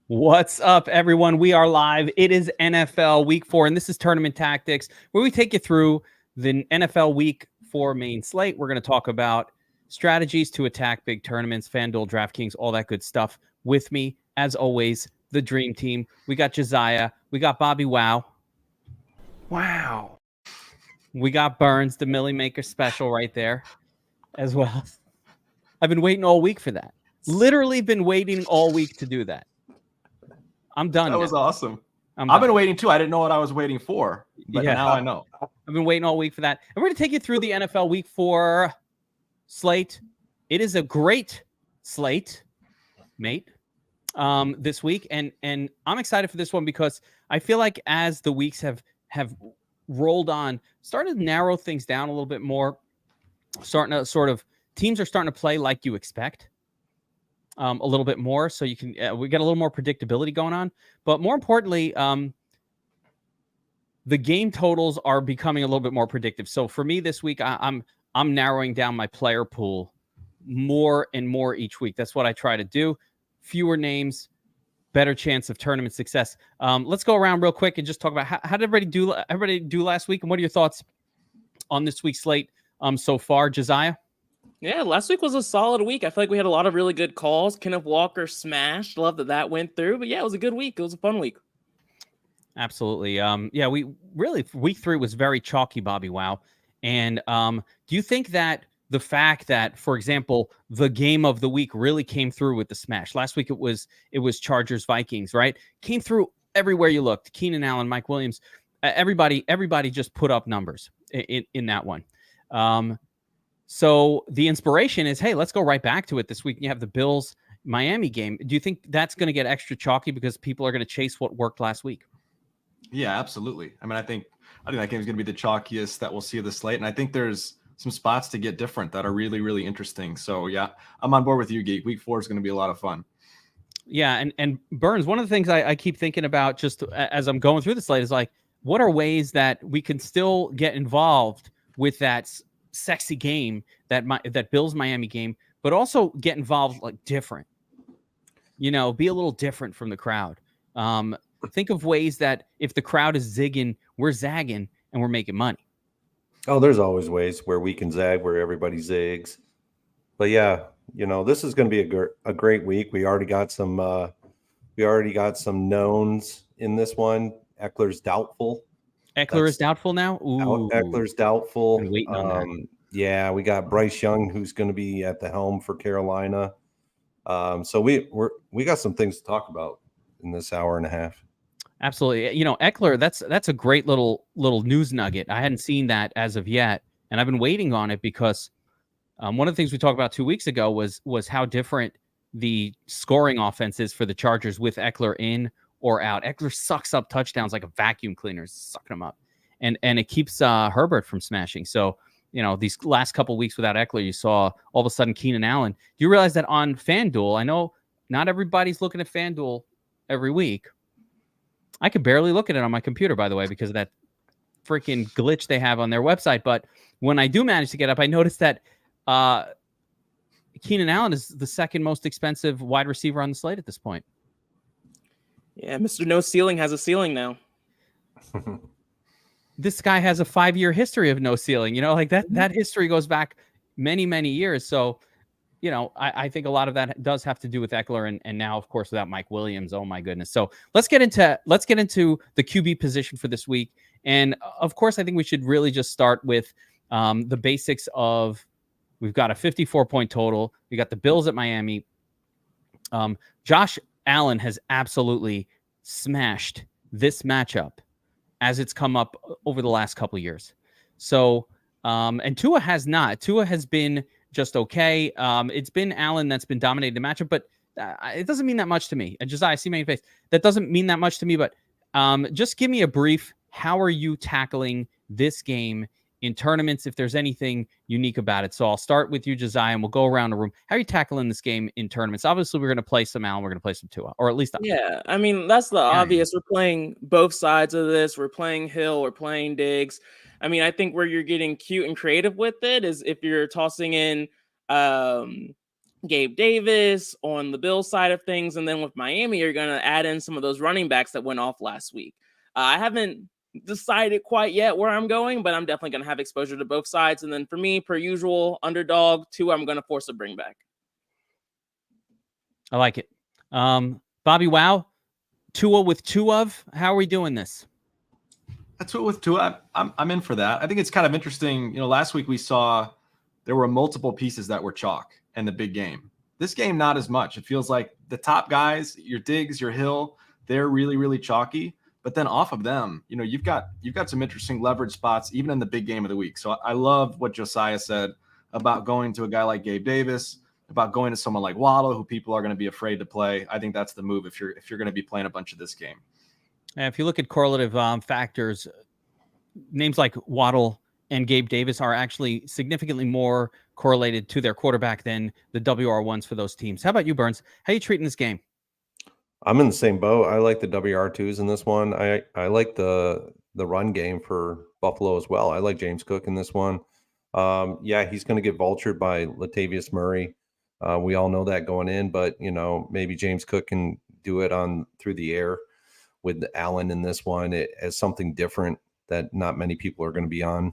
What's up, everyone? We are live. It is NFL Week 4, and this is Tournament Tactics, where we take you through the NFL Week 4 main slate. We're going to talk about strategies to attack big tournaments, FanDuel, DraftKings, all that good stuff. With me, as always, the Dream Team. We got Josiah. We got BobbyWow. Wow. We got Burns, the Millie Maker special right there as well. I've been waiting all week for that. Literally been waiting all week to do that. I'm done. That was awesome. I've been waiting too. I didn't know what I was waiting for, but now I know. I've been waiting all week for that. And we're going to take you through the NFL Week 4 slate. It is a great slate, mate, this week. And I'm excited for this one because I feel like as the weeks have rolled on, started to narrow things down a little bit more, starting to sort of, teams are starting to play like you expect. A little bit more, so you can we get a little more predictability going on. But more importantly, the game totals are becoming a little bit more predictive. So for me this week, I'm narrowing down my player pool more and more each week. That's what I try to do. Fewer names, better chance of tournament success. Let's go around real quick and just talk about how did everybody do last week, and what are your thoughts on this week's slate so far, Josiah? Yeah, last week was a solid week. I feel like we had a lot of really good calls. Kenneth Walker smashed. Love that went through. But yeah, it was a good week. It was a fun week. Absolutely. Yeah, we really, week 3 was very chalky, BobbyWow. And do you think that the fact that, for example, the game of the week really came through with the smash? Last week it was Chargers Vikings, right? Came through everywhere you looked. Keenan Allen, Mike Williams, everybody just put up numbers in that one. So the inspiration is, hey, let's go right back to it this week. You have the Bills-Miami game. Do you think that's going to get extra chalky because people are going to chase what worked last week? Yeah, absolutely. I mean, I think that game is going to be the chalkiest that we'll see of the slate. And I think there's some spots to get different that are really, really interesting. So yeah, I'm on board with you, Geek. Week 4 is going to be a lot of fun. Yeah. And Burns, one of the things I keep thinking about just as I'm going through the slate is like, what are ways that we can still get involved with that sexy game, that Bills Miami game, but also get involved like different, be a little different from the crowd. Think of ways that if the crowd is zigging, we're zagging and we're making money. Oh, there's always ways where we can zag, where everybody zigs. But yeah, this is going to be a great week. We already got some knowns in this one. Eckler's doubtful. Eckler is doubtful now? Ooh. Eckler's doubtful. Been waiting on that. Yeah, we got Bryce Young, who's going to be at the helm for Carolina. So we got some things to talk about in this hour and a half. Absolutely. Eckler, that's a great little news nugget. I hadn't seen that as of yet, and I've been waiting on it because one of the things we talked about 2 weeks ago was how different the scoring offense is for the Chargers with Eckler in or out. Eckler sucks up touchdowns like a vacuum cleaner, sucking them up. And it keeps Herbert from smashing. So, these last couple of weeks without Eckler, you saw all of a sudden Keenan Allen. Do you realize that on FanDuel, I know not everybody's looking at FanDuel every week. I could barely look at it on my computer, by the way, because of that freaking glitch they have on their website. But when I do manage to get up, I noticed that Keenan Allen is the second most expensive wide receiver on the slate at this point. Yeah, Mr. No Ceiling has a ceiling now. This guy has a 5-year history of no ceiling, like that history goes back many, many years. So, I think a lot of that does have to do with Eckler and now, of course, without Mike Williams. Oh my goodness. So let's get into the QB position for this week. And of course, I think we should really just start with the basics of, we've got a 54-point total. We got the Bills at Miami. Josh Allen has absolutely smashed this matchup as it's come up over the last couple of years. So, and Tua has not. Tua has been just okay. It's been Allen that's been dominating the matchup, but it doesn't mean that much to me. Josiah, I see my face. That doesn't mean that much to me, but just give me a brief. How are you tackling this game in tournaments, if there's anything unique about it? So I'll start with you, Josiah, and we'll go around the room. How are you tackling this game in tournaments? Obviously, we're going to play some Allen. We're going to play some Tua, or at least yeah. I mean, that's the obvious. We're playing both sides of this. We're playing Hill. We're playing Diggs. I mean, I think where you're getting cute and creative with it is if you're tossing in Gabe Davis on the Bills side of things. And then with Miami, you're going to add in some of those running backs that went off last week. I haven't decided quite yet where I'm going, but I'm definitely going to have exposure to both sides. And then for me, per usual, underdog, 2, I'm going to force a bring back. I like it. BobbyWow, Tua with 2 of. How are we doing this? That's what with Tua. I'm in for that. I think it's kind of interesting. You know, last week we saw there were multiple pieces that were chalk in the big game. This game, not as much. It feels like the top guys, your Diggs, your Hill, they're really, really chalky. But then off of them, you know, you've got some interesting leverage spots, even in the big game of the week. So I love what Josiah said about going to a guy like Gabe Davis, about going to someone like Waddle, who people are going to be afraid to play. I think that's the move if you're going to be playing a bunch of this game. And if you look at correlative factors, names like Waddle and Gabe Davis are actually significantly more correlated to their quarterback than the WR1s for those teams. How about you, Burns? How are you treating this game? I'm in the same boat. I like the WR2s in this one. I like the run game for Buffalo as well. I like James Cook in this one. Yeah, he's going to get vultured by Latavius Murray. We all know that going in, but you know, maybe James Cook can do it through the air with Allen in this one as something different that not many people are going to be on.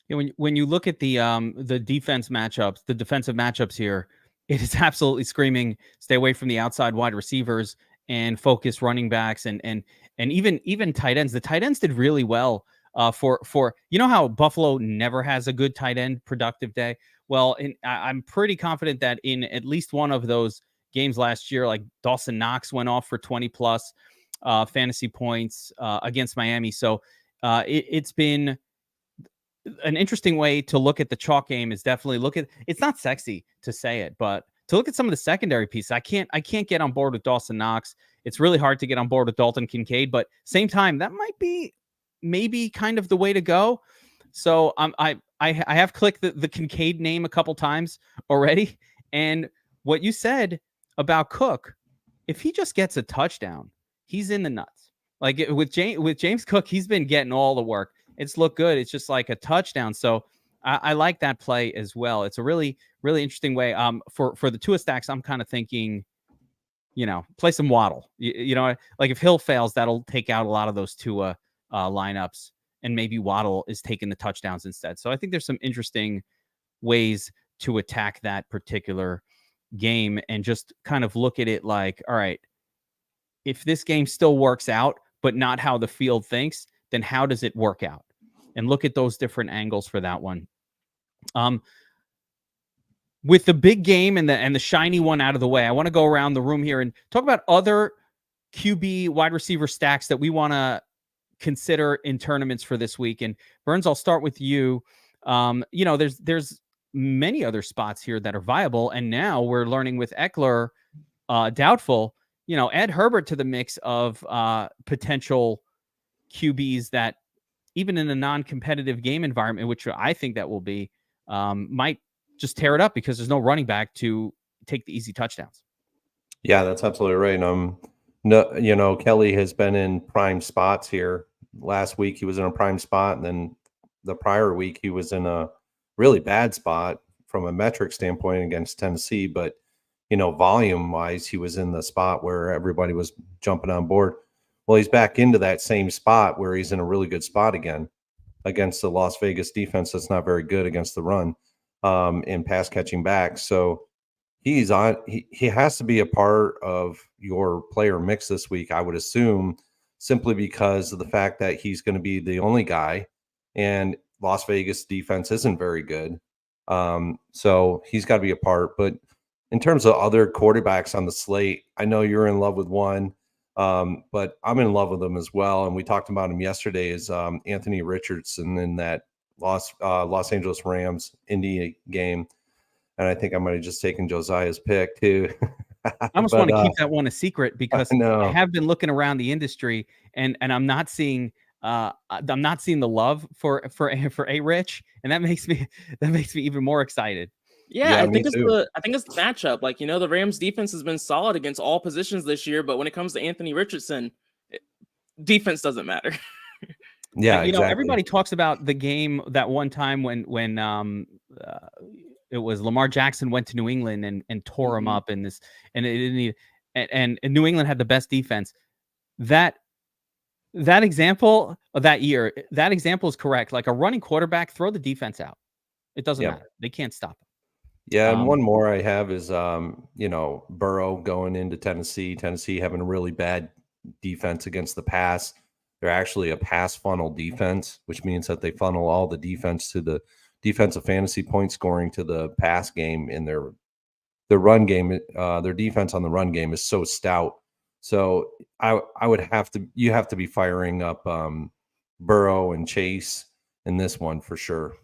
Yeah, when you look at the defensive matchups here, it is absolutely screaming, stay away from the outside wide receivers and focus running backs and even tight ends. The tight ends did really well for you know how Buffalo never has a good tight end productive day. Well, I'm pretty confident that in at least one of those games last year, like Dawson Knox went off for 20 plus fantasy points against Miami. So it's been an interesting way to look at the chalk game. Is definitely it's not sexy to say it, but to look at some of the secondary pieces. I can't get on board with Dawson Knox. It's really hard to get on board with Dalton Kincaid, but same time, that might be maybe kind of the way to go. So I have clicked the Kincaid name a couple times already. And what you said about Cook, if he just gets a touchdown, he's in the nuts. Like with James Cook, he's been getting all the work. It's looked good. It's just like a touchdown. So I like that play as well. It's a really, really interesting way. For the Tua stacks, I'm kind of thinking, you know, play some Waddle. You know, like if Hill fails, that'll take out a lot of those Tua lineups, and maybe Waddle is taking the touchdowns instead. So I think there's some interesting ways to attack that particular game and just kind of look at it like, all right, if this game still works out, but not how the field thinks, then how does it work out? And look at those different angles for that one. With the big game and the shiny one out of the way, I want to go around the room here and talk about other QB wide receiver stacks that we want to consider in tournaments for this week. And Burns, I'll start with you. You know, there's many other spots here that are viable, and now we're learning with Eckler doubtful. You know, add Herbert to the mix of potential QBs that, even in a non-competitive game environment, which I think that will be, might just tear it up because there's no running back to take the easy touchdowns. Yeah, that's absolutely right. No, you know, Kelly has been in prime spots here. Last week he was in a prime spot, and then the prior week he was in a really bad spot from a metric standpoint against Tennessee. But, you know, volume-wise, he was in the spot where everybody was jumping on board. Well, he's back into that same spot where he's in a really good spot again against the Las Vegas defense that's not very good against the run in pass catching back. So he's on. He has to be a part of your player mix this week, I would assume, simply because of the fact that he's going to be the only guy, and Las Vegas defense isn't very good. So he's got to be a part. But in terms of other quarterbacks on the slate, I know you're in love with one. But I'm in love with him as well. And we talked about him yesterday is Anthony Richardson in that Los Angeles Rams Indy game. And I think I might have just taken Josiah's pick too. I almost want to keep that one a secret because I have been looking around the industry and I'm not seeing the love for A Rich, and that makes me even more excited. Yeah, I think it's the matchup. Like, you know, the Rams defense has been solid against all positions this year, but when it comes to Anthony Richardson, defense doesn't matter. Yeah, you know, everybody talks about the game that one time when Lamar Jackson went to New England and tore him Mhm. up in this, and it didn't need, and New England had the best defense. That example of that year, that example is correct. Like a running quarterback, throw the defense out. It doesn't Yep. matter. They can't stop it. Yeah, and one more I have is Burrow going into Tennessee. Tennessee having a really bad defense against the pass. They're actually a pass funnel defense, which means that they funnel all the defense to the defensive fantasy point scoring to the pass game. In their run game, their defense on the run game is so stout. So you have to be firing up Burrow and Chase in this one for sure.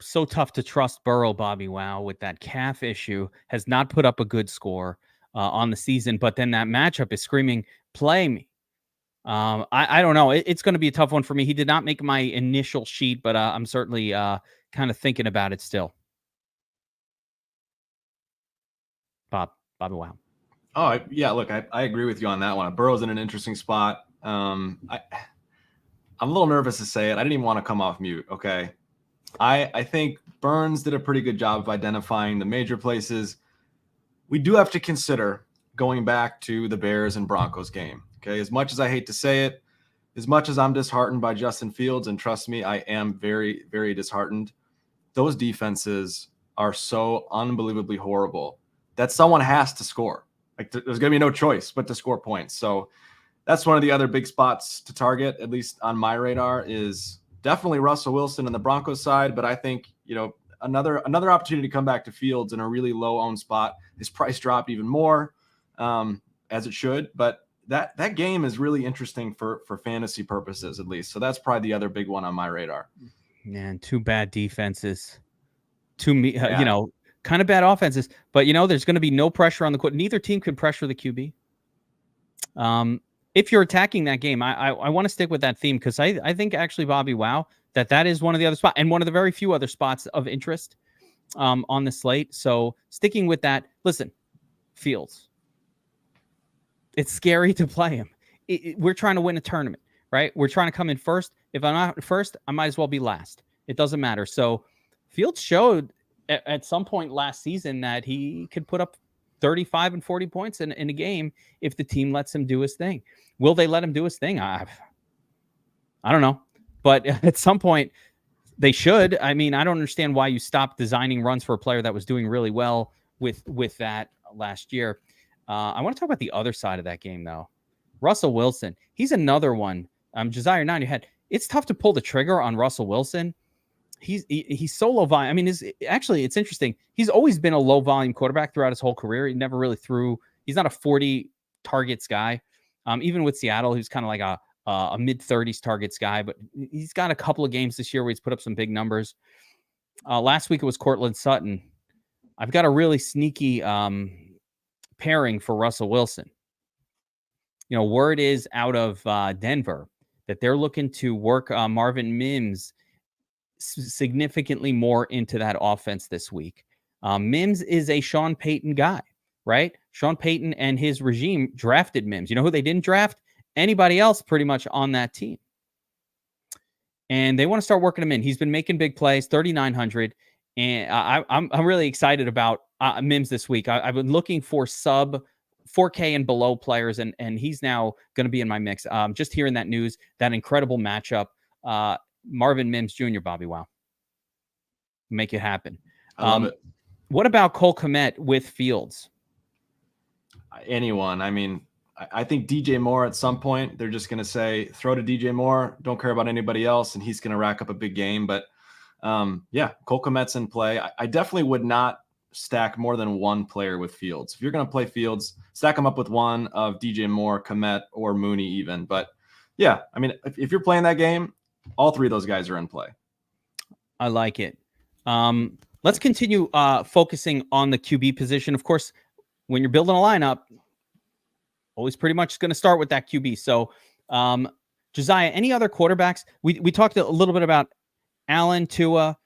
So tough to trust Burrow, BobbyWow, with that calf issue. Has not put up a good score on the season, but then that matchup is screaming, play me. I don't know. It's going to be a tough one for me. He did not make my initial sheet, but I'm certainly kind of thinking about it still. BobbyWow. Oh, yeah, look, I agree with you on that one. Burrow's in an interesting spot. I'm a little nervous to say it. I didn't even want to come off mute, okay? I think Burns did a pretty good job of identifying the major places. We do have to consider going back to the Bears and Broncos game, okay? As much as I hate to say it, as much as I'm disheartened by Justin Fields, and trust me, I am very, very disheartened, those defenses are so unbelievably horrible that someone has to score. Like, there's going to be no choice but to score points. So that's one of the other big spots to target, at least on my radar, is definitely Russell Wilson on the Broncos side. But I think, another opportunity to come back to Fields in a really low owned spot. His price dropped even more, as it should. But that game is really interesting for fantasy purposes, at least. So that's probably the other big one on my radar. Man, two bad defenses. Kind of bad offenses, but there's going to be no pressure on the court. Neither team can pressure the QB. If you're attacking that game, I want to stick with that theme because I think actually, BobbyWow, that is one of the other spots and one of the very few other spots of interest on the slate. So sticking with that, listen, Fields. It's scary to play him. We're trying to win a tournament, right? We're trying to come in first. If I'm not first, I might as well be last. It doesn't matter. So Fields showed at some point last season that he could put up 35 and 40 points in a game if the team lets him do his thing. Will they let him do his thing? I don't know. But at some point, they should. I mean, I don't understand why you stopped designing runs for a player that was doing really well with that last year. I want to talk about the other side of that game, though. Russell Wilson. He's another one. Josiah, nod your head. It's tough to pull the trigger on Russell Wilson. He's so low volume. I mean, it's interesting. He's always been a low volume quarterback throughout his whole career. He never really threw. He's not a 40 targets guy. Even with Seattle, he was kind of like a mid 30s targets guy, but he's got a couple of games this year where he's put up some big numbers. Last week it was Cortland Sutton. I've got a really sneaky pairing for Russell Wilson. Word is out of Denver that they're looking to work Marvin Mims significantly more into that offense this week. Mims is a Sean Payton guy, right? Sean Payton and his regime drafted Mims. You know who they didn't draft? Anybody else pretty much on that team. And they want to start working him in. He's been making big plays, 3,900. And I'm really excited about Mims this week. I've been looking for sub 4K and below players, and he's now going to be in my mix. Just hearing that news, that incredible matchup, Marvin Mims Jr., BobbyWow. Make it happen. I love it. What about Cole Kmet with Fields? Anyone. I mean, I think DJ Moore at some point, they're just going to say, throw to DJ Moore. Don't care about anybody else. And he's going to rack up a big game. But Cole Kmet's in play. I definitely would not stack more than one player with Fields. If you're going to play Fields, stack them up with one of DJ Moore, Kmet, or Mooney even. But yeah, I mean, if you're playing that game, all three of those guys are in play. I like it. Let's continue focusing on the QB position. Of course, when you're building a lineup, always pretty much going to start with that QB. So, Josiah, any other quarterbacks? We talked a little bit about Allen, Tua,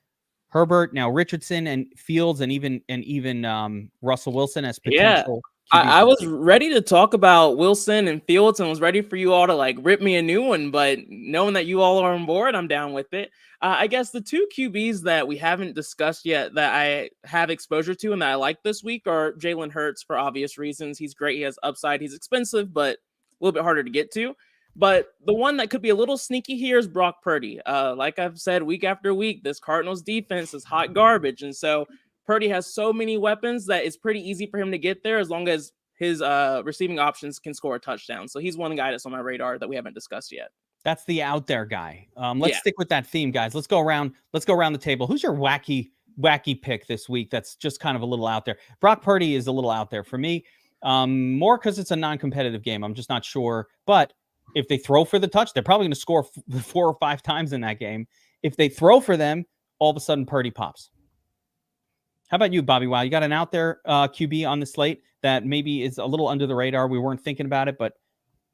Herbert, now Richardson and Fields, and even Russell Wilson as potential I was ready to talk about Wilson and Fields and was ready for you all to like rip me a new one, but knowing that you all are on board, I'm down with it. I guess the two QBs that we haven't discussed yet that I have exposure to and that I like this week are Jalen Hurts for obvious reasons. He's great. He has upside. He's expensive, but a little bit harder to get to. But the one that could be a little sneaky here is Brock Purdy. Like I've said week after week, this Cardinals defense is hot garbage. And so Purdy has so many weapons that it's pretty easy for him to get there as long as his receiving options can score a touchdown. So he's one guy that's on my radar that we haven't discussed yet. That's the out there guy. Let's stick with that theme, guys. Let's go around the table. Who's your wacky pick this week that's just kind of a little out there? Brock Purdy is a little out there for me. More because it's a non-competitive game. I'm just not sure. But if they throw for the touch, they're probably going to score 4 or 5 times in that game. If they throw for them, all of a sudden Purdy pops. How about you, BobbyWow? You got an out there QB on the slate that maybe is a little under the radar. We weren't thinking about it, but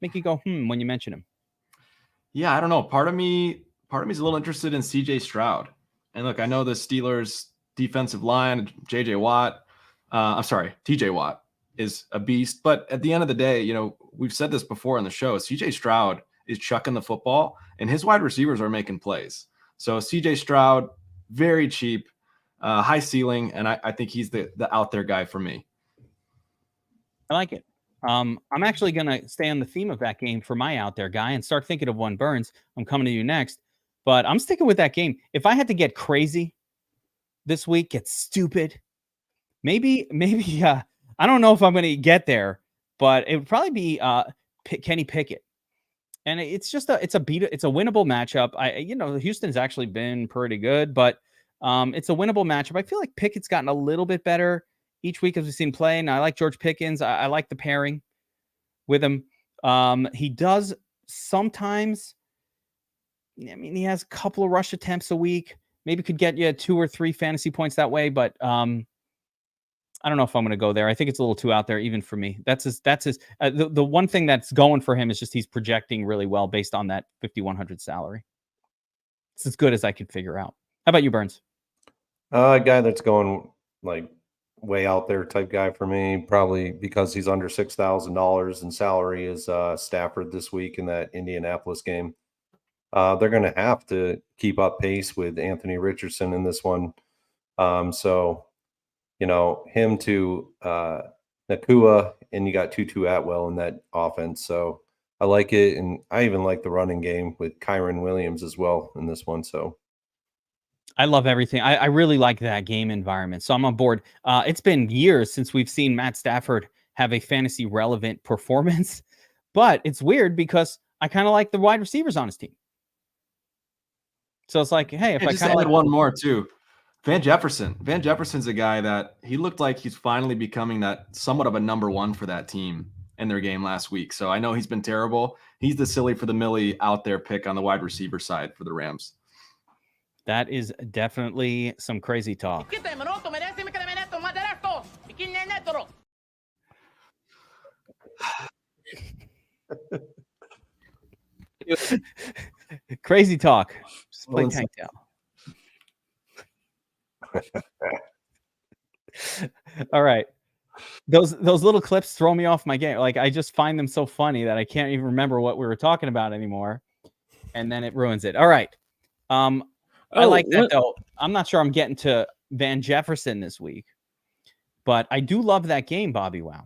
make you go, when you mention him. Yeah, I don't know. Part of me is a little interested in CJ Stroud. And look, I know the Steelers defensive line, TJ Watt is a beast. But at the end of the day, we've said this before on the show, CJ Stroud is chucking the football and his wide receivers are making plays. So CJ Stroud, very cheap. High ceiling, and I think he's the out there guy for me. I like it. I'm actually going to stay on the theme of that game for my out there guy and start thinking of one Burns. I'm coming to you next, but I'm sticking with that game. If I had to get crazy this week, get stupid, maybe I don't know if I'm going to get there, but it would probably be Kenny Pickett. And it's a winnable matchup. Houston's actually been pretty good, but it's a winnable matchup. I feel like Pickett's gotten a little bit better each week as we've seen play. And I like George Pickens. I like the pairing with him. He does sometimes. He has a couple of rush attempts a week. Maybe could get you 2 or 3 fantasy points that way. But I don't know if I'm going to go there. I think it's a little too out there even for me. That's his. The one thing that's going for him is just he's projecting really well based on that 5,100 salary. It's as good as I could figure out. How about you, Burns? A guy that's going like way out there type guy for me, probably because he's under $6,000 in salary, is Stafford this week in that Indianapolis game. They're going to have to keep up pace with Anthony Richardson in this one. So, him to Nakua, and you got Tutu Atwell in that offense. So I like it. And I even like the running game with Kyron Williams as well in this one. So I love everything. I really like that game environment. So I'm on board. It's been years since we've seen Matt Stafford have a fantasy relevant performance, but it's weird because I kind of like the wide receivers on his team. So it's like, hey, if I kind of like one more too, Van Jefferson. Van Jefferson's a guy that he looked like he's finally becoming that somewhat of a number one for that team in their game last week. So I know he's been terrible. He's the silly for the Millie out there pick on the wide receiver side for the Rams. That is definitely some crazy talk. Crazy talk. Just play tank down. All right. Those little clips throw me off my game. Like I just find them so funny that I can't even remember what we were talking about anymore. And then it ruins it. All right. I like that though. I'm not sure I'm getting to Van Jefferson this week, but I do love that game, BobbyWow.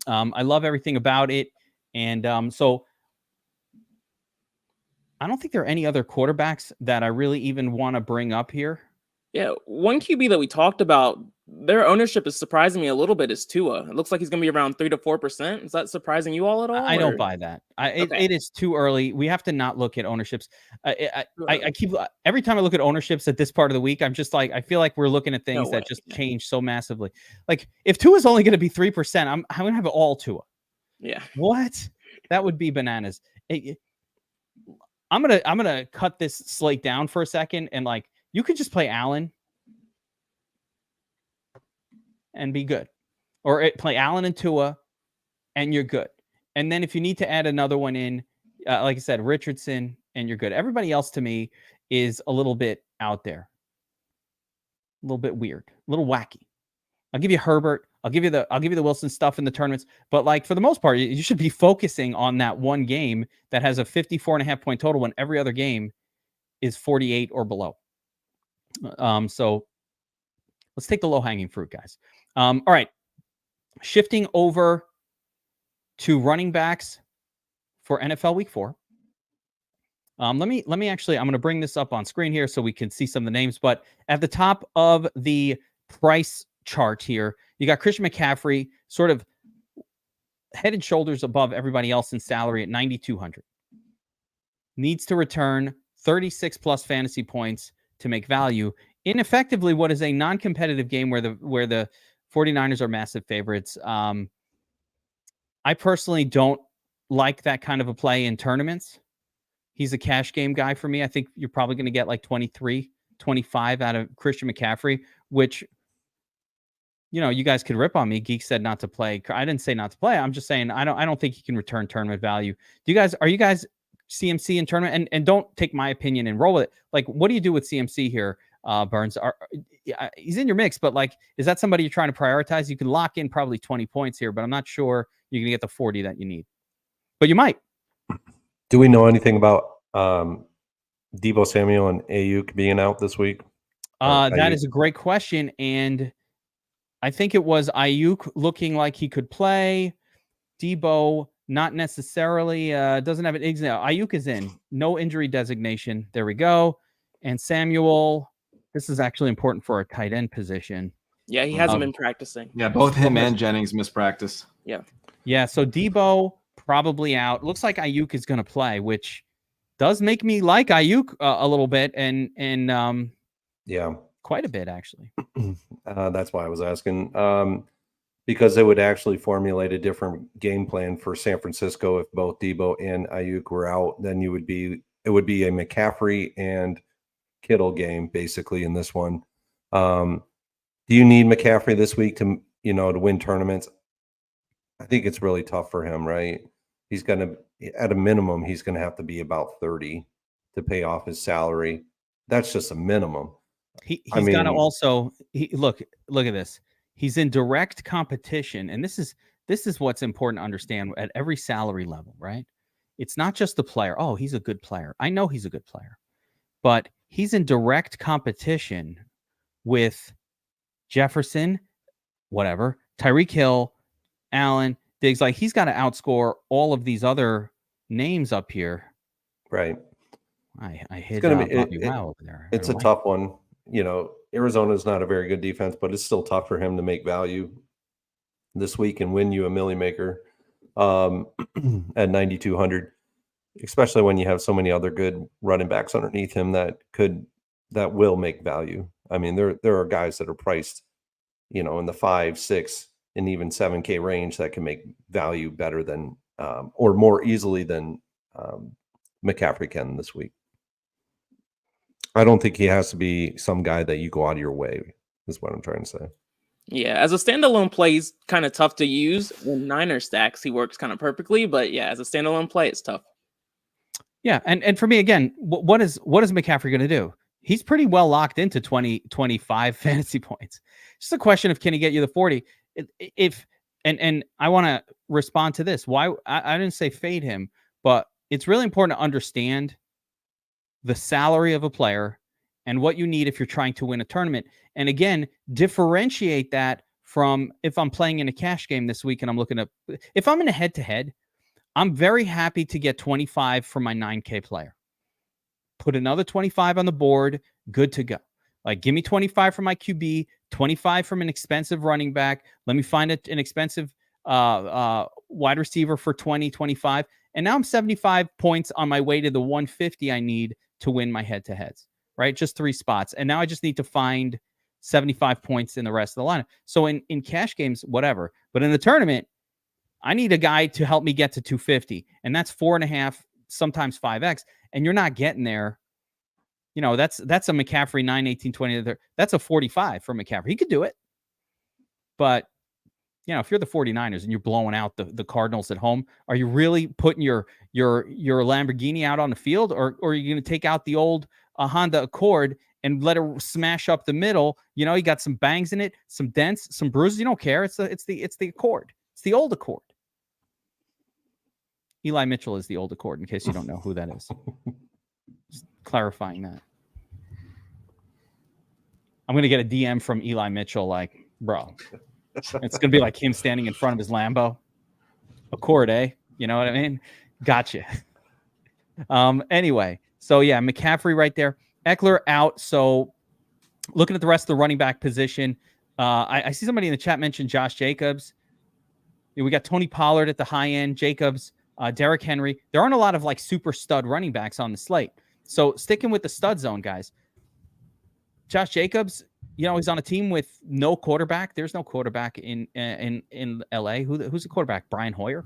I love everything about it. And so I don't think there are any other quarterbacks that I really even want to bring up here. Yeah, one QB that we talked about, their ownership is surprising me a little bit, is Tua. It looks like he's going to be around 3 to 4%. Is that surprising you all at all? I don't buy that. It is too early. We have to not look at ownerships. I keep every time I look at ownerships at this part of the week, I'm just like, I feel like we're looking at things that just change so massively. Like if Tua is only going to be 3%, I'm going to have all Tua. Yeah. What? That would be bananas. I'm gonna cut this slate down for a second, and like you could just play Allen and be good, or play Allen and Tua, and you're good. And then if you need to add another one in, like I said, Richardson, and you're good. Everybody else to me is a little bit out there, a little bit weird, a little wacky. I'll give you Herbert. I'll give you the Wilson stuff in the tournaments, but like for the most part, you should be focusing on that one game that has a 54.5 point total when every other game is 48 or below. So let's take the low hanging fruit, guys. All right, shifting over to running backs for NFL Week 4. Let me actually, I'm going to bring this up on screen here so we can see some of the names. But at the top of the price chart here, you got Christian McCaffrey, sort of head and shoulders above everybody else in salary at 9,200. Needs to return 36 plus fantasy points to make value in effectively what is a non-competitive game where the 49ers are massive favorites. I personally don't like that kind of a play in tournaments. He's a cash game guy for me. I think you're probably going to get like 23, 25 out of Christian McCaffrey, which, you know, you guys could rip on me. Geek said not to play. I didn't say not to play. I'm just saying I don't think he can return tournament value. Are you guys CMC in tournament? And don't take my opinion and roll with it. Like, what do you do with CMC here, Burns? He's in your mix, but like, is that somebody you're trying to prioritize? You can lock in probably 20 points here, but I'm not sure you're going to get the 40 that you need. But you might. Do we know anything about Deebo Samuel and Ayuk being out this week? That is a great question. And I think it was Ayuk looking like he could play. Deebo, not necessarily. Doesn't have an exam. Ayuk is in. No injury designation. There we go. And Samuel, this is actually important for our tight end position. Yeah, he hasn't been practicing. Yeah, both him and Jennings missed practice. Yeah, so Deebo probably out. Looks like Ayuk is going to play, which does make me like Ayuk a little bit, and yeah, quite a bit actually. That's why I was asking, because they would actually formulate a different game plan for San Francisco if both Deebo and Ayuk were out. Then it would be a McCaffrey and Kittle game basically in this one. Do you need McCaffrey this week to win tournaments? I think it's really tough for him, right? He's going to, at a minimum, he's going to have to be about 30 to pay off his salary. That's just a minimum. He's got to also look at this. He's in direct competition, and this is what's important to understand at every salary level, right? It's not just the player. Oh, he's a good player. I know he's a good player, but he's in direct competition with Jefferson, whatever, Tyreek Hill, Allen, Diggs. Like, he's got to outscore all of these other names up here. Right. I hit BobbyWow over there. It's a tough one. Arizona's not a very good defense, but it's still tough for him to make value this week and win you a milli maker at 9,200, especially when you have so many other good running backs underneath him that will make value. I mean, there are guys that are priced, in the 5, 6, and even 7K range that can make value better than or more easily than McCaffrey can this week. I don't think he has to be some guy that you go out of your way, is what I'm trying to say. Yeah, as a standalone play, he's kind of tough to use. In Niner stacks, he works kind of perfectly, but yeah, as a standalone play, it's tough. Yeah, and for me, again, what is McCaffrey going to do? He's pretty well locked into 20, 25 fantasy points. Just a question of, can he get you the 40? And I want to respond to this. Why I didn't say fade him, but it's really important to understand the salary of a player and what you need if you're trying to win a tournament. And again, differentiate that from if I'm playing in a cash game this week and I'm looking at, if I'm in a head-to-head, I'm very happy to get 25 for my 9K player. Put another 25 on the board, good to go. Like, give me 25 from my QB, 25 from an expensive running back. Let me find an expensive wide receiver for 20, 25. And now I'm 75 points on my way to the 150 I need to win my head-to-heads, right? Just 3 spots. And now I just need to find 75 points in the rest of the lineup. So in cash games, whatever. But in the tournament, I need a guy to help me get to 250. And that's 4.5, sometimes 5x. And you're not getting there. That's a McCaffrey 9, 18, 20. That's a 45 for McCaffrey. He could do it. But, if you're the 49ers and you're blowing out the Cardinals at home, are you really putting your Lamborghini out on the field, or are you going to take out the old Honda Accord and let her smash up the middle. You know, you got some bangs in it, some dents, some bruises. You don't care. It's the Accord. It's the old Accord. Eli Mitchell is the old Accord, in case you don't know who that is. Just clarifying that. I'm going to get a DM from Eli Mitchell like, bro, it's going to be like him standing in front of his Lambo. Accord, eh? You know what I mean? Gotcha. Anyway, so yeah, McCaffrey right there. Eckler out. So looking at the rest of the running back position, I see somebody in the chat mention Josh Jacobs. We got Tony Pollard at the high end, Jacobs, Derrick Henry. There aren't a lot of like super stud running backs on the slate. So sticking with the stud zone, guys. Josh Jacobs, you know, he's on a team with no quarterback. There's no quarterback in LA. Who's the quarterback? Brian Hoyer.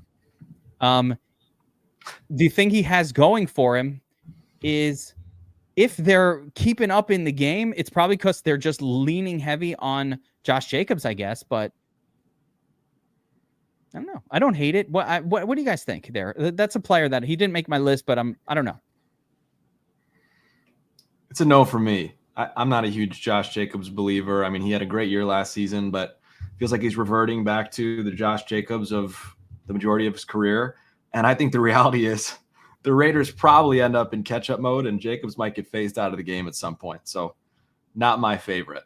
The thing he has going for him is if they're keeping up in the game, it's probably because they're just leaning heavy on Josh Jacobs, I guess. But I don't know. I don't hate it. What do you guys think there? That's a player that he didn't make my list, but I don't know. It's a no for me. I'm not a huge Josh Jacobs believer. I mean, he had a great year last season, but feels like he's reverting back to the Josh Jacobs of the majority of his career. And I think the reality is the Raiders probably end up in catch-up mode, and Jacobs might get phased out of the game at some point. So not my favorite.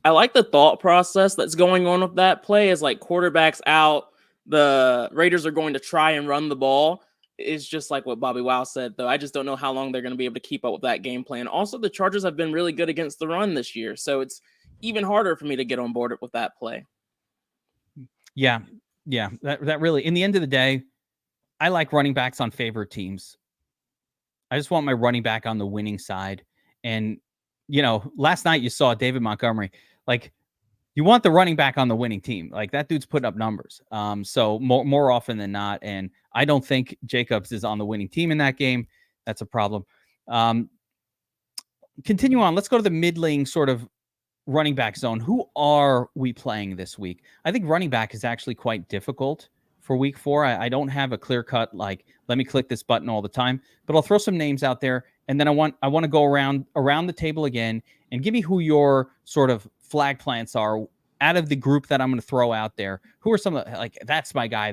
I like the thought process that's going on with that play is like quarterbacks out. The Raiders are going to try and run the ball. It's just like what BobbyWow said, though. I just don't know how long they're going to be able to keep up with that game plan. Also, the Chargers have been really good against the run this year, so it's even harder for me to get on board with that play. Yeah, that really, in the end of the day, I like running backs on favored teams. I just want my running back on the winning side. And, you know, last night you saw David Montgomery. Like, you want the running back on the winning team. Like, that dude's putting up numbers. So more often than not. And I don't think Jacobs is on the winning team in that game. That's a problem. Continue on. Let's go to the middling sort of running back zone. Who are we playing this week? I think running back is actually quite difficult for week 4. I don't have a clear cut, like, let me click this button all the time, but I'll throw some names out there. And then I want to go around the table again and give me who your sort of flag plants are out of the group that I'm going to throw out there. Who are some of the, like, that's my guy.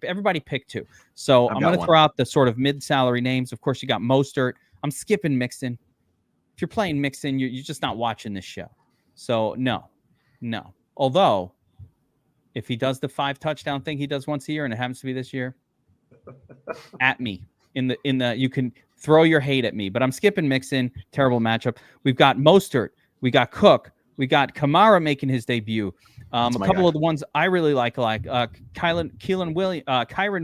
Everybody pick 2. So I'm going to throw out the sort of mid-salary names. Of course, you got Mostert. I'm skipping Mixon. If you're playing Mixon, you're just not watching this show. So no. Although, if he does the 5 touchdown thing he does once a year, and it happens to be this year, at me in the you can throw your hate at me, but I'm skipping Mixon. Terrible matchup. We've got Mostert. We got Cook. We got Kamara making his debut. A couple of the ones I really like Kyren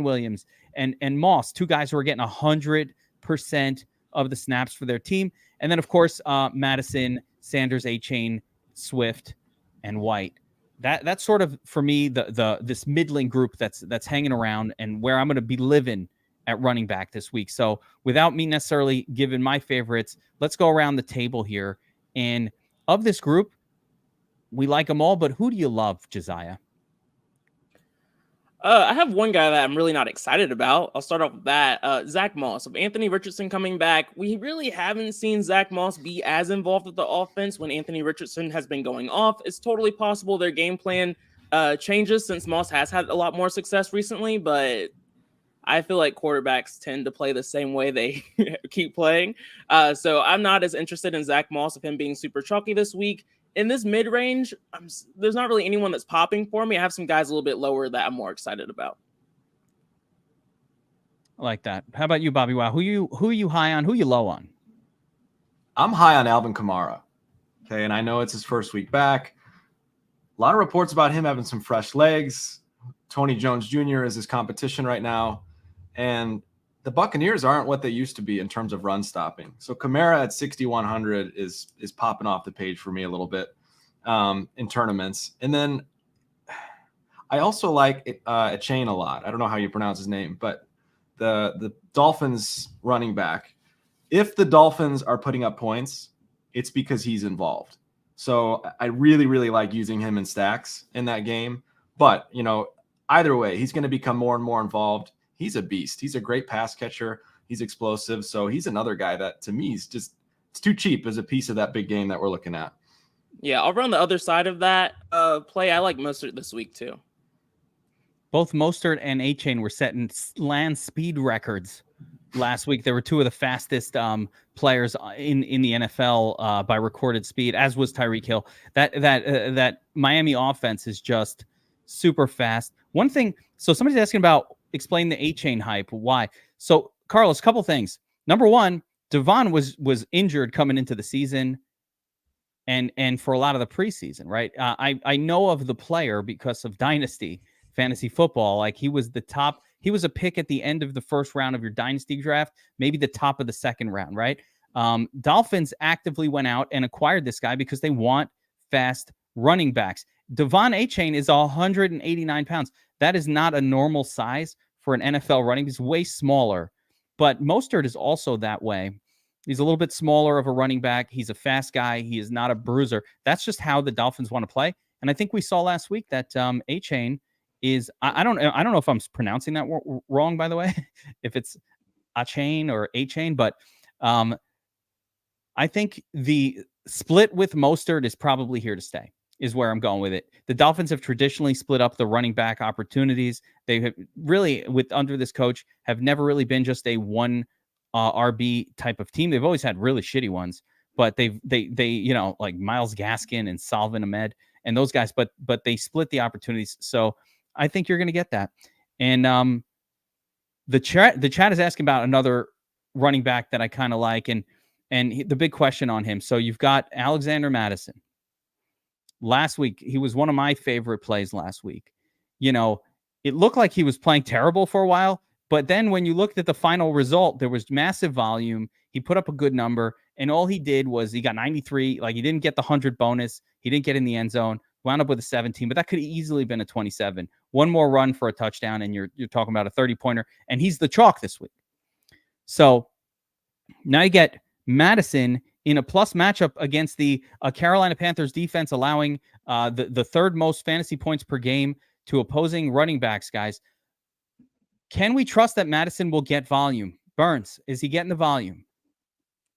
Williams and Moss, 2 guys who are getting 100% of the snaps for their team. And then, of course, Madison, Sanders, A-Chain, Swift, and White. That's sort of, for me, this middling group that's hanging around and where I'm going to be living at running back this week. So without me necessarily giving my favorites, let's go around the table here. And of this group, we like them all, but who do you love, Josiah? I have one guy that I'm really not excited about. I'll start off with that. Zach Moss. With Anthony Richardson coming back, we really haven't seen Zach Moss be as involved with the offense when Anthony Richardson has been going off. It's totally possible their game plan changes since Moss has had a lot more success recently, but I feel like quarterbacks tend to play the same way they keep playing. So I'm not as interested in Zach Moss of him being super chalky this week. In this mid-range, there's not really anyone that's popping for me. I have some guys a little bit lower that I'm more excited about. I like that. How about you, BobbyWow? Who are you high on? Who are you low on? I'm high on Alvin Kamara. Okay, and I know it's his first week back. A lot of reports about him having some fresh legs. Tony Jones Jr. is his competition right now. And the Buccaneers aren't what they used to be in terms of run stopping. So Kamara at 6,100 is popping off the page for me a little bit in tournaments. And then I also like a chain a lot. I don't know how you pronounce his name, but the Dolphins running back. If the Dolphins are putting up points, it's because he's involved. So I really, really like using him in stacks in that game. But, you know, either way, he's going to become more and more involved. He's a beast. He's a great pass catcher. He's explosive. So he's another guy that, to me, is just it's too cheap as a piece of that big game that we're looking at. Yeah, I'll run the other side of that play. I like Mostert this week too. Both Mostert and A-Chain were setting land speed records last week. They were two of the fastest players in the NFL by recorded speed, as was Tyreek Hill. That Miami offense is just super fast. One thing, so somebody's asking about explain the A-Chain hype. Why? So Carlos, couple things. Number one, Devon was injured coming into the season. And for a lot of the preseason, right? I know of the player because of Dynasty Fantasy Football. Like he was a pick at the end of the first round of your Dynasty draft, maybe the top of the second round, right? Dolphins actively went out and acquired this guy because they want fast running backs. Devon A-Chain is 189 pounds. That is not a normal size for an NFL running. He's way smaller, but Mostert is also that way. He's a little bit smaller of a running back. He's a fast guy. He is not a bruiser. That's just how the Dolphins want to play. And I think we saw last week that A-Chain is, I don't know if I'm pronouncing that wrong, by the way, if it's A-Chain or A-Chain, but I think the split with Mostert is probably here to stay, is where I'm going with it. The Dolphins have traditionally split up the running back opportunities. They have really, under this coach, have never really been just a one RB type of team. They've always had really shitty ones, but they like Myles Gaskin and Salvin Ahmed and those guys, but they split the opportunities. So I think you're going to get that. And the chat is asking about another running back that I kind of like, and the big question on him. So you've got Alexander Mattison. Last week, he was one of my favorite plays last week. It looked like he was playing terrible for a while, but then when you looked at the final result, there was massive volume. He put up a good number, and all he did was he got 93. Like, he didn't get the 100 bonus. He didn't get in the end zone. Wound up with a 17, but that could have easily been a 27. One more run for a touchdown, and you're talking about a 30-pointer, and he's the chalk this week. So now you get Madison in a plus matchup against the Carolina Panthers defense, allowing the third most fantasy points per game to opposing running backs, guys. Can we trust that Madison will get volume? Burns, is he getting the volume?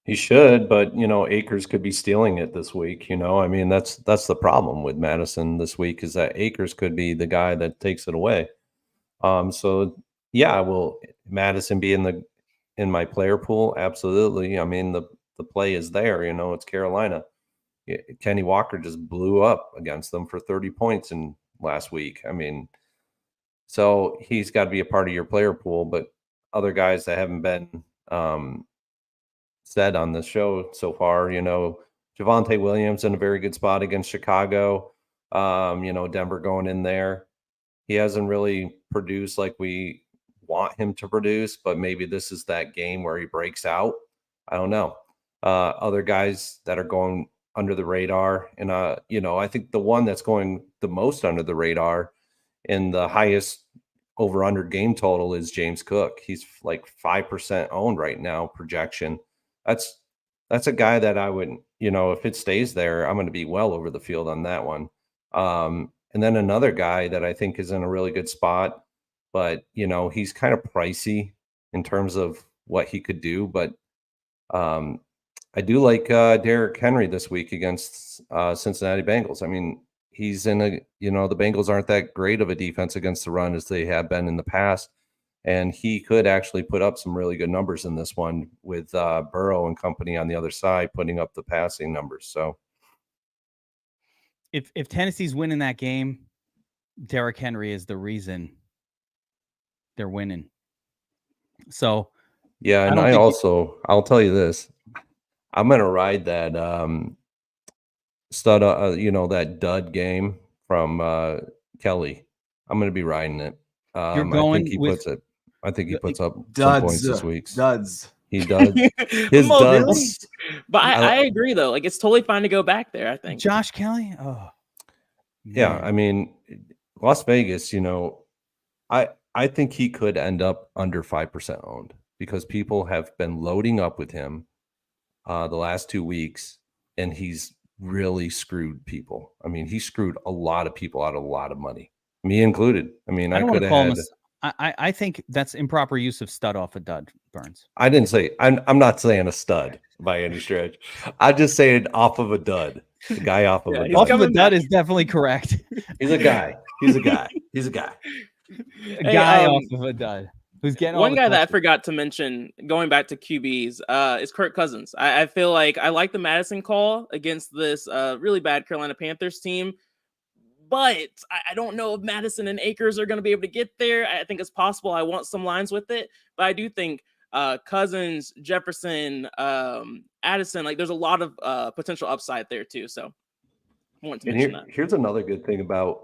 He should, but Akers could be stealing it this week. I mean, that's the problem with Madison this week, is that Akers could be the guy that takes it away. So yeah, will Madison be in my player pool? Absolutely. I mean, the play is there. It's Carolina. Kenny Walker just blew up against them for 30 points in last week. I mean, so he's got to be a part of your player pool, but other guys that haven't been said on the show so far, Javonte Williams in a very good spot against Chicago. Denver going in there. He hasn't really produced like we want him to produce, but maybe this is that game where he breaks out. I don't know. Other guys that are going under the radar, and I think the one that's going the most under the radar and the highest over under game total is James Cook. He's like 5% owned right now, projection. That's a guy that I would, if it stays there, I'm going to be well over the field on that one. And then another guy that I think is in a really good spot, but he's kind of pricey in terms of what he could do. But I do like Derrick Henry this week against Cincinnati Bengals. I mean, he's in the Bengals aren't that great of a defense against the run as they have been in the past. And he could actually put up some really good numbers in this one with Burrow and company on the other side, putting up the passing numbers. So if Tennessee's winning that game, Derrick Henry is the reason they're winning. So yeah, and I'll tell you this. I'm going to ride that stud, that dud game from Kelly. I'm going to be riding it. You're going I think he puts up duds, some points this week. Duds. He does. His duds. But I agree, though. Like, it's totally fine to go back there, I think. Josh Kelly? Oh. Yeah, I mean, Las Vegas, I think he could end up under 5% owned because people have been loading up with him the last 2 weeks, and he's really screwed people. I mean, he screwed a lot of people out of a lot of money, me included. I mean, I could have had. I think that's improper use of stud off a dud, Burns. I didn't say. I'm not saying a stud. by any stretch. I'm just saying off of a dud. The guy off of a he's dud. Off of a coming dud back. is definitely correct. He's a guy. He's a guy. He's a guy. A Hey, guy off of a dud who's getting all one the guy that I touches. forgot to mention, going back to QBs, is Kirk Cousins. I feel like I like the Madison call against this really bad Carolina Panthers team, but I don't know if Madison and Akers are going to be able to get there. I think it's possible. I want some lines with it, but I do think Cousins, Jefferson, Addison, like there's a lot of potential upside there too. So I want to mention that. Here's another good thing about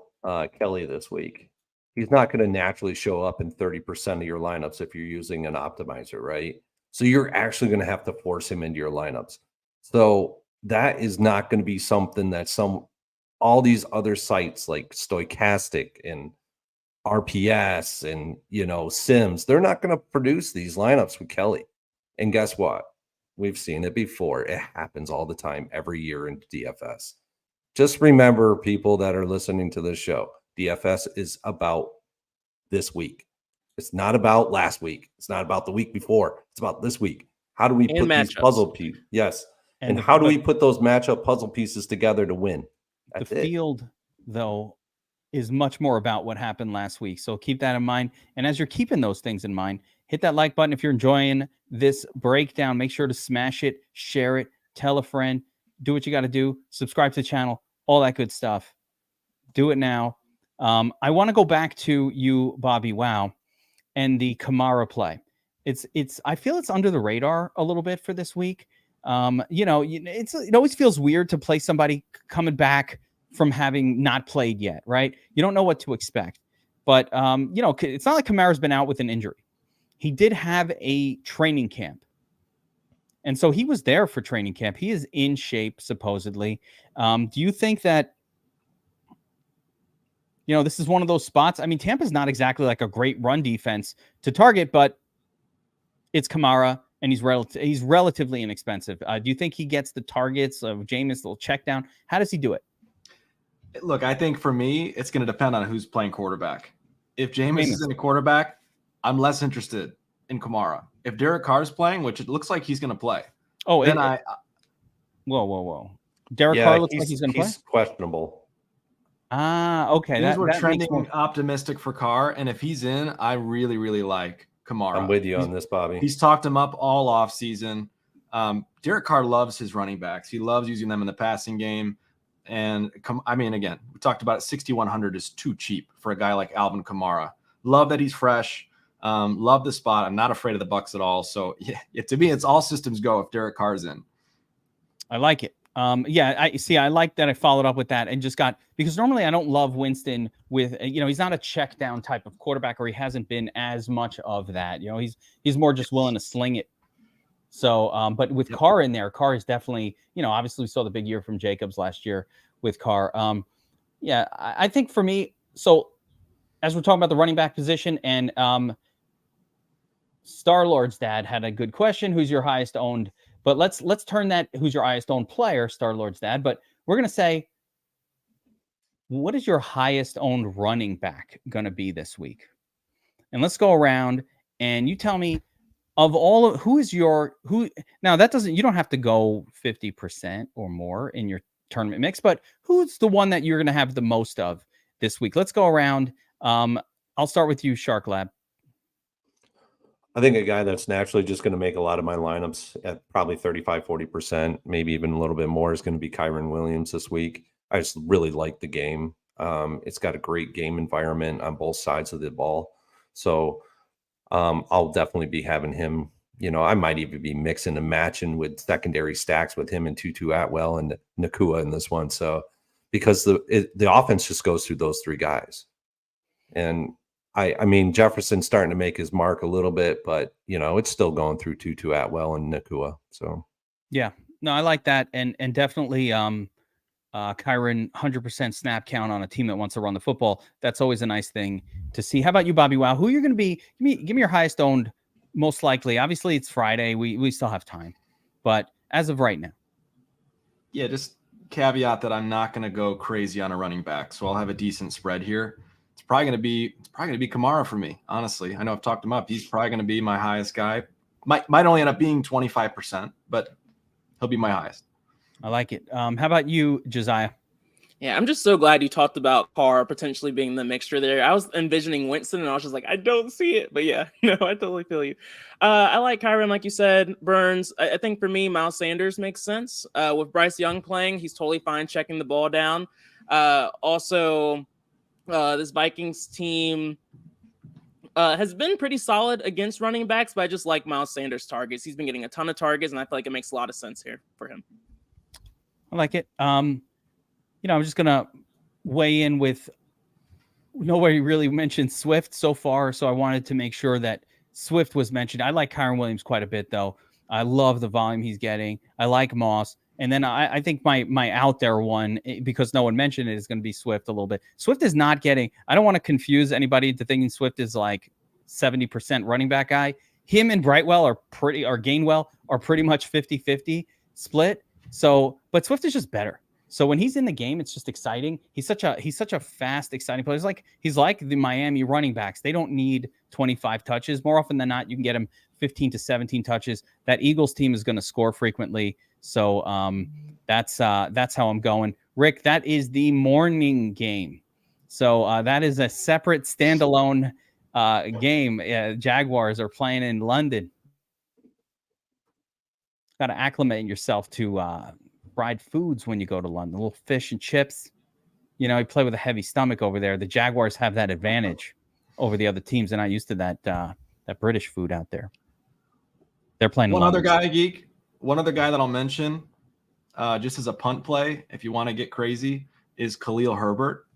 Kelly this week. He's not going to naturally show up in 30% of your lineups if you're using an optimizer, right? So you're actually going to have to force him into your lineups. So that is not going to be something that all these other sites like Stochastic and RPS and, Sims, they're not going to produce these lineups with Kelly. And guess what? We've seen it before. It happens all the time, every year in DFS. Just remember, people that are listening to this show, DFS is about this week. It's not about last week. It's not about the week before. It's about this week. How do we put these puzzle pieces? Yes. And how do we put those matchup puzzle pieces together to win? The field, though, is much more about what happened last week. So keep that in mind. And as you're keeping those things in mind, hit that like button if you're enjoying this breakdown. Make sure to smash it, share it, tell a friend, do what you got to do, subscribe to the channel, all that good stuff. Do it now. I want to go back to you, BobbyWow, and the Kamara play. I feel it's under the radar a little bit for this week. It always feels weird to play somebody coming back from having not played yet, right? You don't know what to expect. But, it's not like Kamara's been out with an injury. He did have a training camp. And so he was there for training camp. He is in shape, supposedly. Do you think that, this is one of those spots? I mean, Tampa's not exactly like a great run defense to target, but it's Kamara, and he's relatively inexpensive. Do you think he gets the targets of Jameis, little check down? How does he do it? Look, I think for me, it's going to depend on who's playing quarterback. If Jameis is in a quarterback, I'm less interested in Kamara. If Derek Carr's playing, which it looks like he's going to play, then Whoa. Derek Carr looks like he's going to play? He's questionable. Okay. We're trending optimistic for Carr, and if he's in, I really, really like Kamara. I'm with you on this, Bobby. He's talked him up all offseason. Derek Carr loves his running backs. He loves using them in the passing game. And again, we talked about it. 6,100 is too cheap for a guy like Alvin Kamara. Love that he's fresh. Love the spot. I'm not afraid of the Bucs at all. So yeah, to me, it's all systems go if Derek Carr's in. I like it. I like that I followed up with that and because normally I don't love Winston with, he's not a check down type of quarterback, or he hasn't been as much of that. He's more just willing to sling it. So, but with Carr in there, Carr is definitely, obviously we saw the big year from Jacobs last year with Carr. I think for me, so as we're talking about the running back position, and Star-Lord's dad had a good question. Who's your highest owned? But let's turn that, who's your highest owned player, Star-Lord's dad. But we're going to say, what is your highest owned running back going to be this week? And let's go around and you tell me, of all of now that doesn't, you don't have to go 50% or more in your tournament mix, but who's the one that you're going to have the most of this week? Let's go around. I'll start with you, Shark Lab. I think a guy that's naturally just going to make a lot of my lineups at probably 35-40%, maybe even a little bit more, is going to be Kyren Williams this week. I just really like the game. It's got a great game environment on both sides of the ball. So I'll definitely be having him. I might even be mixing and matching with secondary stacks with him and Tutu Atwell and Nakua in this one. So because the offense just goes through those three guys. And I mean, Jefferson's starting to make his mark a little bit, but it's still going through Tutu Atwell and Nakua. So yeah, no, I like that. And definitely Kyren 100% snap count on a team that wants to run the football. That's always a nice thing to see. How about you, BobbyWow? Who you're going to be? Give me your highest owned, most likely. Obviously, it's Friday. We still have time, but as of right now, yeah. Just caveat that I'm not going to go crazy on a running back, so I'll have a decent spread here. It's probably going to be Kamara for me. Honestly, I know I've talked him up. He's probably going to be my highest guy. Might only end up being 25%, but he'll be my highest. I like it. How about you, Josiah? Yeah, I'm just so glad you talked about Carr potentially being the mixture there. I was envisioning Winston, and I was just like, I don't see it. But yeah, no, I totally feel you. I like Kyron, like you said. Burns. I think for me, Miles Sanders makes sense. With Bryce Young playing, he's totally fine checking the ball down. Also, this Vikings team has been pretty solid against running backs, but I just like Miles Sanders' targets. He's been getting a ton of targets, and I feel like it makes a lot of sense here for him. I like it. I'm just going to weigh in with nobody really mentioned Swift so far, so I wanted to make sure that Swift was mentioned. I like Kyron Williams quite a bit, though. I love the volume he's getting. I like Moss. And then I think my out there one, because no one mentioned it, is going to be Swift a little bit. Swift is not getting – I don't want to confuse anybody into thinking Swift is like 70% running back guy. Him and Brightwell or Gainwell are pretty much 50-50 split. So, but Swift is just better. So when he's in the game, it's just exciting. He's such a fast, exciting player. He's like the Miami running backs. They don't need 25 touches. More often than not, you can get him 15 to 17 touches. That Eagles team is going to score frequently. So that's how I'm going. Rick, that is the morning game. So that is a separate standalone game. Jaguars are playing in London. Got to acclimate yourself to fried foods when you go to London. A little fish and chips. You play with a heavy stomach over there. The Jaguars have that advantage over the other teams. They're not used to that British food out there. They're playing One other guy that I'll mention, just as a punt play, if you want to get crazy, is Khalil Herbert.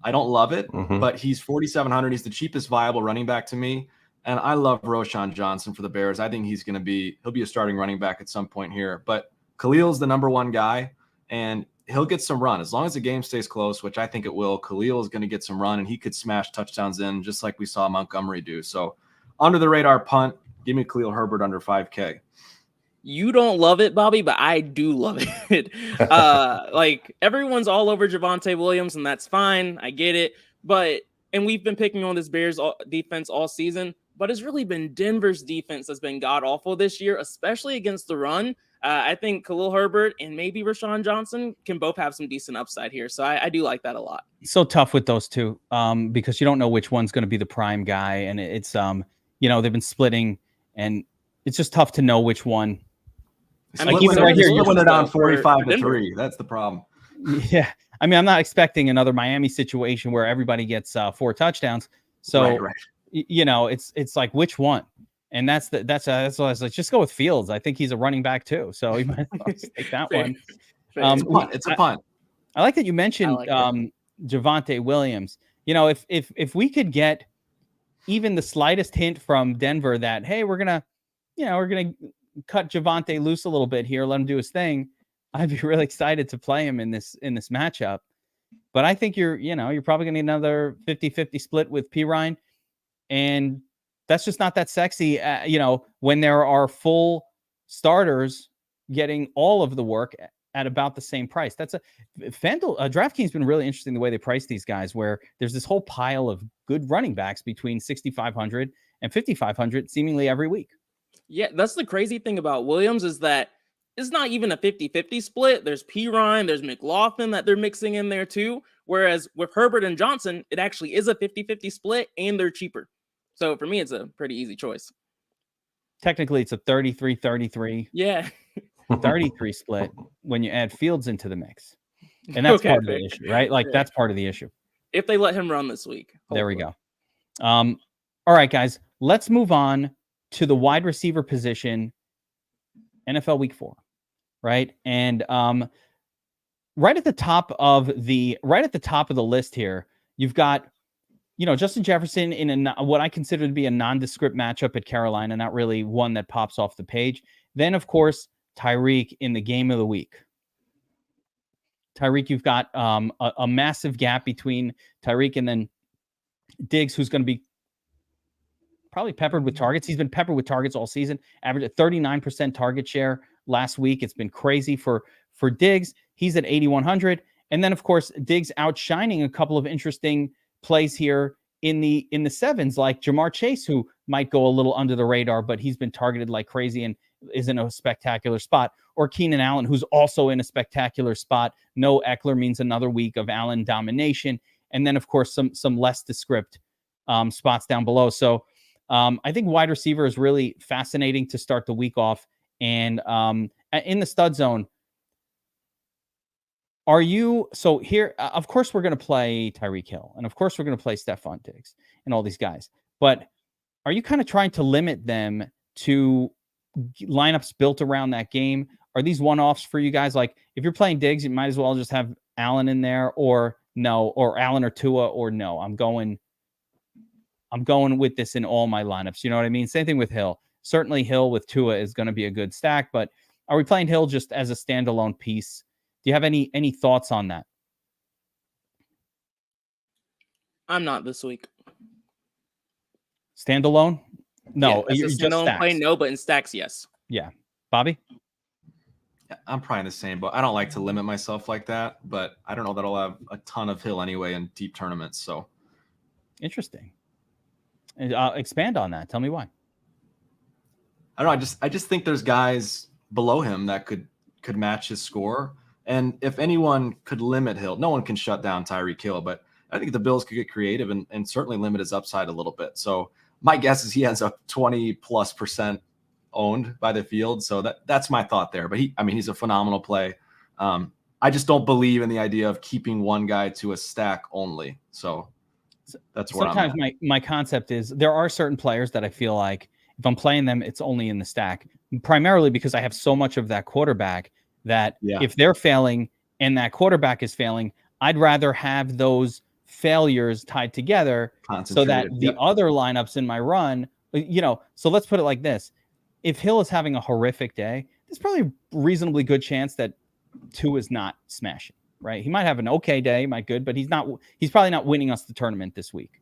I don't love it, but he's 4,700. He's the cheapest viable running back to me. And I love Roshan Johnson for the Bears. I think he'll be a starting running back at some point here. But Khalil's the number one guy, and he'll get some run. As long as the game stays close, which I think it will, Khalil is going to get some run, and he could smash touchdowns in just like we saw Montgomery do. So under the radar punt, give me Khalil Herbert under 5K. You don't love it, Bobby, but I do love it. Like everyone's all over Javonte Williams, and that's fine. I get it. And we've been picking on this Bears defense all season, but it's really been Denver's defense that's been god-awful this year, especially against the run. I think Khalil Herbert and maybe Rashawn Johnson can both have some decent upside here. So I do like that a lot. So tough with those two because you don't know which one's going to be the prime guy. And it's, they've been splitting, and it's just tough to know which one. Like even right here, you're winning down 45-3. That's the problem. Yeah. I mean, I'm not expecting another Miami situation where everybody gets 4 touchdowns. So, right. It's like, which one? And that's what I was like, just go with Fields. I think he's a running back too. So you might as well take that one. It's a punt. I like that you mentioned Javonte Williams. If we could get even the slightest hint from Denver that, hey, we're gonna cut Javonte loose a little bit here, let him do his thing, I'd be really excited to play him in this matchup. But I think you're probably gonna need another 50-50 split with Pirine, and that's just not that sexy, when there are full starters getting all of the work at about the same price. That's DraftKings been really interesting the way they price these guys, where there's this whole pile of good running backs between 6,500 and 5,500 seemingly every week. Yeah, that's the crazy thing about Williams is that it's not even a 50-50 split. There's Pirine, there's McLaughlin that they're mixing in there too. Whereas with Herbert and Johnson, it actually is a 50-50 split, and they're cheaper. So for me, it's a pretty easy choice. Technically, it's a 33-33. Yeah. 33 split when you add Fields into the mix. And that's part of the issue, right? Like, that's part of the issue. If they let him run this week. Hopefully. There we go. All right, guys. Let's move on to the wide receiver position, NFL Week 4, right? And right at the top of the list here, you've got Justin Jefferson in what I consider to be a nondescript matchup at Carolina, not really one that pops off the page. Then, of course, Tyreek in the game of the week. Tyreek, you've got a massive gap between Tyreek and then Diggs, who's going to be probably peppered with targets. He's been peppered with targets all season, averaged a 39% target share last week. It's been crazy for Diggs. He's at 8,100. And then, of course, Diggs outshining a couple of interesting plays here in the sevens, like Jamar Chase, who might go a little under the radar, but he's been targeted like crazy. And is in a spectacular spot, or Keenan Allen, who's also in a spectacular spot. No Eckler means another week of Allen domination. And then, of course, some less descript spots down below. So I think wide receiver is really fascinating to start the week off. And in the stud zone, so here, of course, we're going to play Tyreek Hill. And of course, we're going to play Stephon Diggs and all these guys. But are you kind of trying to limit them to lineups built around that game? Are these one-offs for you guys? Like, if you're playing Diggs, you might as well just have Allen in there, or no, or Allen or Tua, or no. I'm going with this in all my lineups. You know what I mean? Same thing with Hill. Certainly Hill with Tua is going to be a good stack, but are we playing Hill just as a standalone piece? Do you have any thoughts on that? I'm not this week. Standalone? No, yeah, you're just standalone play, no, but in stacks, yes. Yeah. Bobby? Yeah, I'm probably the same, but I don't like to limit myself like that. But I don't know that I'll have a ton of Hill anyway in deep tournaments. So interesting. And expand on that. Tell me why. I don't know. I just think there's guys below him that could match his score. And if anyone could limit Hill, no one can shut down Tyreek Hill, but I think the Bills could get creative and certainly limit his upside a little bit. So my guess is he ends up 20+% owned by the field. So that's my thought there. But he's a phenomenal play. I just don't believe in the idea of keeping one guy to a stack only. So that's where sometimes my concept is there are certain players that I feel like if I'm playing them, it's only in the stack, primarily because I have so much of that quarterback that if they're failing and that quarterback is failing, I'd rather have those failures tied together so that the other lineups in my run, so let's put it like this. If Hill is having a horrific day, there's probably a reasonably good chance that Tua is not smashing, right? He might have an okay day, but he's probably not winning us the tournament this week.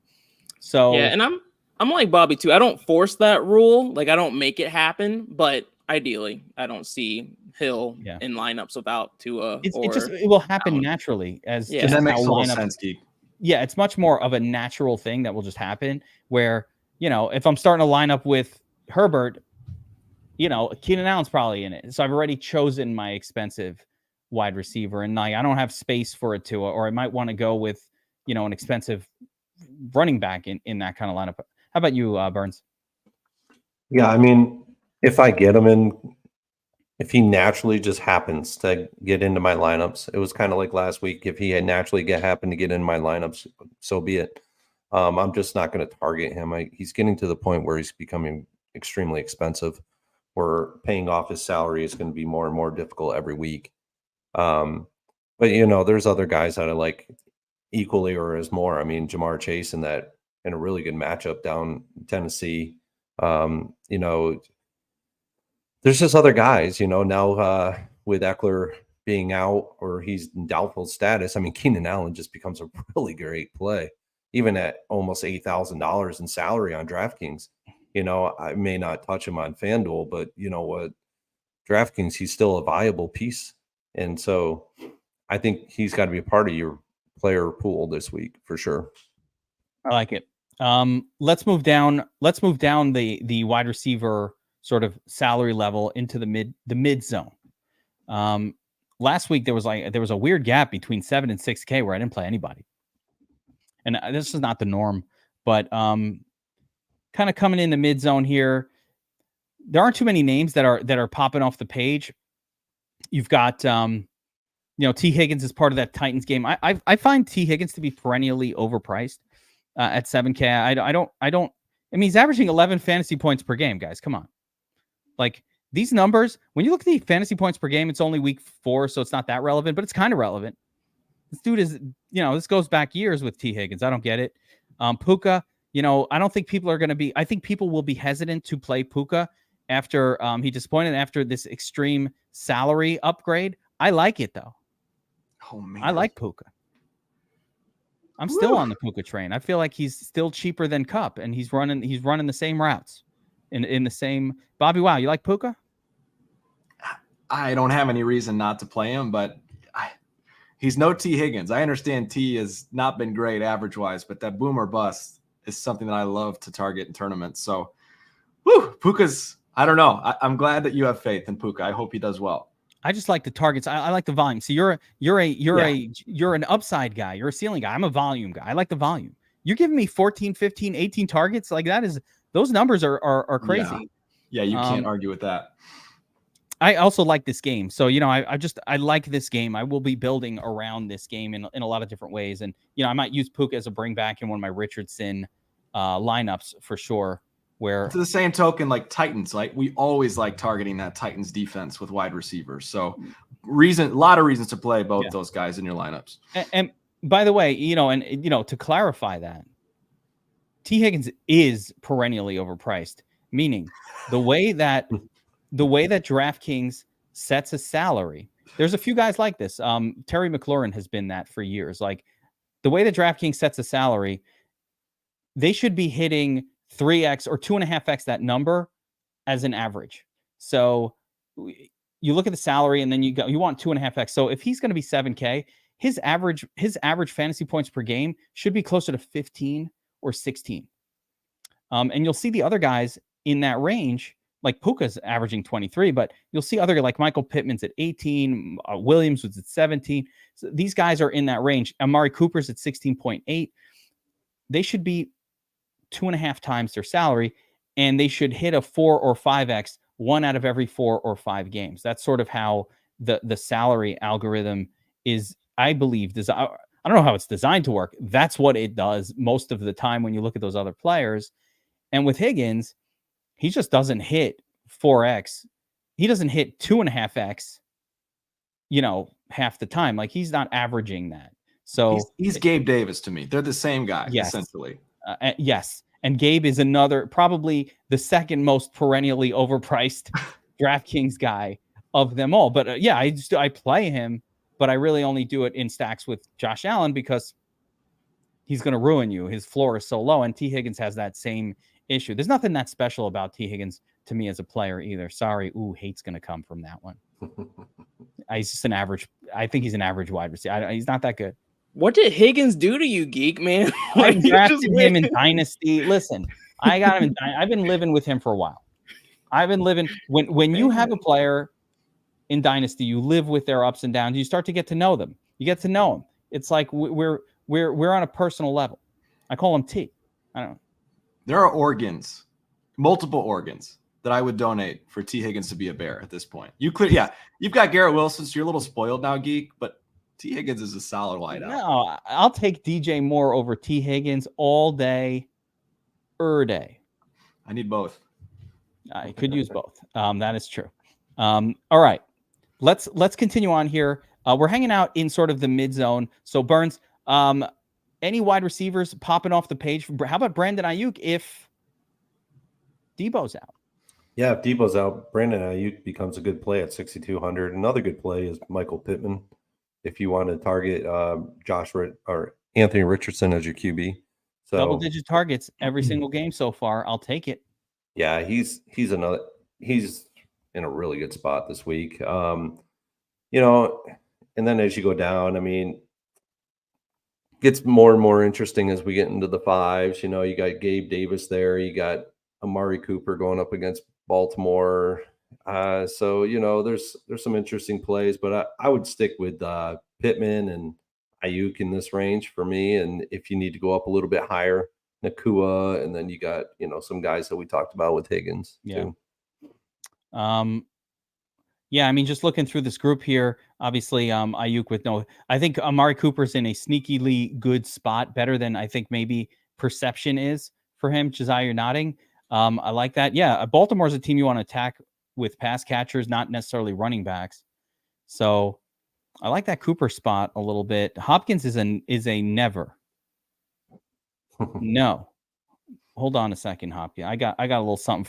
So yeah, and I'm like Bobby too. I don't force that rule. Like, I don't make it happen, but ideally I don't see Hill in lineups without Tua. It will happen naturally as just that makes how sense, Geek. Yeah, it's much more of a natural thing that will just happen where, if I'm starting a lineup with Herbert, Keenan Allen's probably in it. So I've already chosen my expensive wide receiver, and I don't have space for a Tua, or I might want to go with, an expensive running back in that kind of lineup. How about you, Burns? Yeah, I mean, if I get him in, if he naturally just happens to get into my lineups, it was kind of like last week. If he had naturally happened to get in my lineups, so be it. I'm just not going to target him. He's getting to the point where he's becoming extremely expensive, where paying off his salary is going to be more and more difficult every week. But there's other guys that I like equally or as more. I mean, Jamar Chase in a really good matchup down in Tennessee. There's just other guys, now with Eckler being out or he's in doubtful status. I mean, Keenan Allen just becomes a really great play, even at almost $8,000 in salary on DraftKings. I may not touch him on FanDuel, but you know what? DraftKings, he's still a viable piece. And so I think he's got to be a part of your player pool this week for sure. I like it. Let's move down the wide receiver sort of salary level into the mid zone. Last week there was a weird gap between 7 and 6K where I didn't play anybody. And this is not the norm, but kind of coming in the mid zone here. There aren't too many names that are popping off the page. You've got T. Higgins is part of that Titans game. I find T. Higgins to be perennially overpriced at 7K. I mean, he's averaging 11 fantasy points per game, guys. Come on. Like, these numbers, when you look at the fantasy points per game, it's only week 4, so it's not that relevant, but it's kind of relevant. This dude is, this goes back years with T. Higgins. I don't get it. Puka, I don't think people are going to be, I think people will be hesitant to play Puka after he disappointed after this extreme salary upgrade. I like it though. Oh man. I like Puka. I'm still on the Puka train. I feel like he's still cheaper than Kupp, and he's running the same routes in the same. BobbyWow, you like Puka? I don't have any reason not to play him, but he's no T. Higgins. I understand T has not been great average wise, but that boom or bust is something that I love to target in tournaments. So Puka's I don't know. I'm glad that you have faith in Puka. I hope he does well. I just like the targets. I like the volume. So you're an upside guy. You're a ceiling guy. I'm a volume guy. I like the volume. You're giving me 14, 15, 18 targets. Like those numbers are crazy. Yeah, you can't argue with that. I also like this game. So, I like this game. I will be building around this game in a lot of different ways. And, I might use Puka as a bring back in one of my Richardson lineups for sure. Where to the same token, like Titans, like we always like targeting that Titans defense with wide receivers. So a lot of reasons to play both those guys in your lineups. And by the way, to clarify that, T. Higgins is perennially overpriced, meaning the way that DraftKings sets a salary, there's a few guys like this. Terry McLaurin has been that for years. Like the way that DraftKings sets a salary, they should be hitting 3x or 2.5x that number as an average. So you look at the salary and then you want 2.5x. So if he's going to be 7K, his average fantasy points per game should be closer to 15 or 16. And you'll see the other guys in that range, like Puka's averaging 23, but you'll see other like Michael Pittman's at 18, Williams was at 17. So these guys are in that range. Amari Cooper's at 16.8. They should be 2.5 times their salary, and they should hit a 4 or 5x 1 out of every 4 or 5 games. That's sort of how the salary algorithm is, I believe. I don't know how it's designed to work. That's what it does most of the time when you look at those other players. And with Higgins, he just doesn't hit 4x. He doesn't hit 2.5x, half the time. Like he's not averaging that. So he's Gabe Davis to me. They're the same guy, essentially. Yes. And Gabe is probably the second most perennially overpriced DraftKings guy of them all. But I play him, but I really only do it in stacks with Josh Allen because he's going to ruin you. His floor is so low. And T. Higgins has that same issue. There's nothing that special about T. Higgins to me as a player either. Sorry. Ooh, hate's going to come from that one. He's just an average. I think he's an average wide receiver. He's not that good. What did Higgins do to you, Geek, man? I drafted him in Dynasty. Listen, I got him. I've been living with him for a while. I've been living when you have a player in Dynasty, you live with their ups and downs. You start to get to know them. You get to know them. It's like we're on a personal level. I call him T. I don't know. There are multiple organs that I would donate for T. Higgins to be a Bear at this point. You've got Garrett Wilson, so you're a little spoiled now, Geek, but T. Higgins is a solid wideout. No, I'll take DJ Moore over T. Higgins all day, day. I need both. I could use both. That is true. All right, let's continue on here. We're hanging out in sort of the mid zone. So Burns, any wide receivers popping off the page? How about Brandon Ayuk if Debo's out? Yeah, if Debo's out, Brandon Ayuk becomes a good play at 6,200. Another good play is Michael Pittman if you want to target or Anthony Richardson as your QB. So double-digit targets every single game so far. I'll take it. Yeah, he's in a really good spot this week. And then as you go down, I mean, gets more and more interesting as we get into the fives. You got Gabe Davis there. You got Amari Cooper going up against Baltimore. So there's some interesting plays, but I would stick with Pittman and Ayuk in this range for me. And if you need to go up a little bit higher, Nakua, and then you got some guys that we talked about with Higgins too. Yeah, I mean, just looking through this group here, obviously Ayuk I think Amari Cooper's in a sneakily good spot, better than I think maybe perception is for him. Josiah, you're nodding. I like that. Yeah, Baltimore's a team you want to attack with pass catchers, not necessarily running backs. So I like that Cooper spot a little bit. Hopkins is a never. No. Hold on a second, Hopkins. I got a little something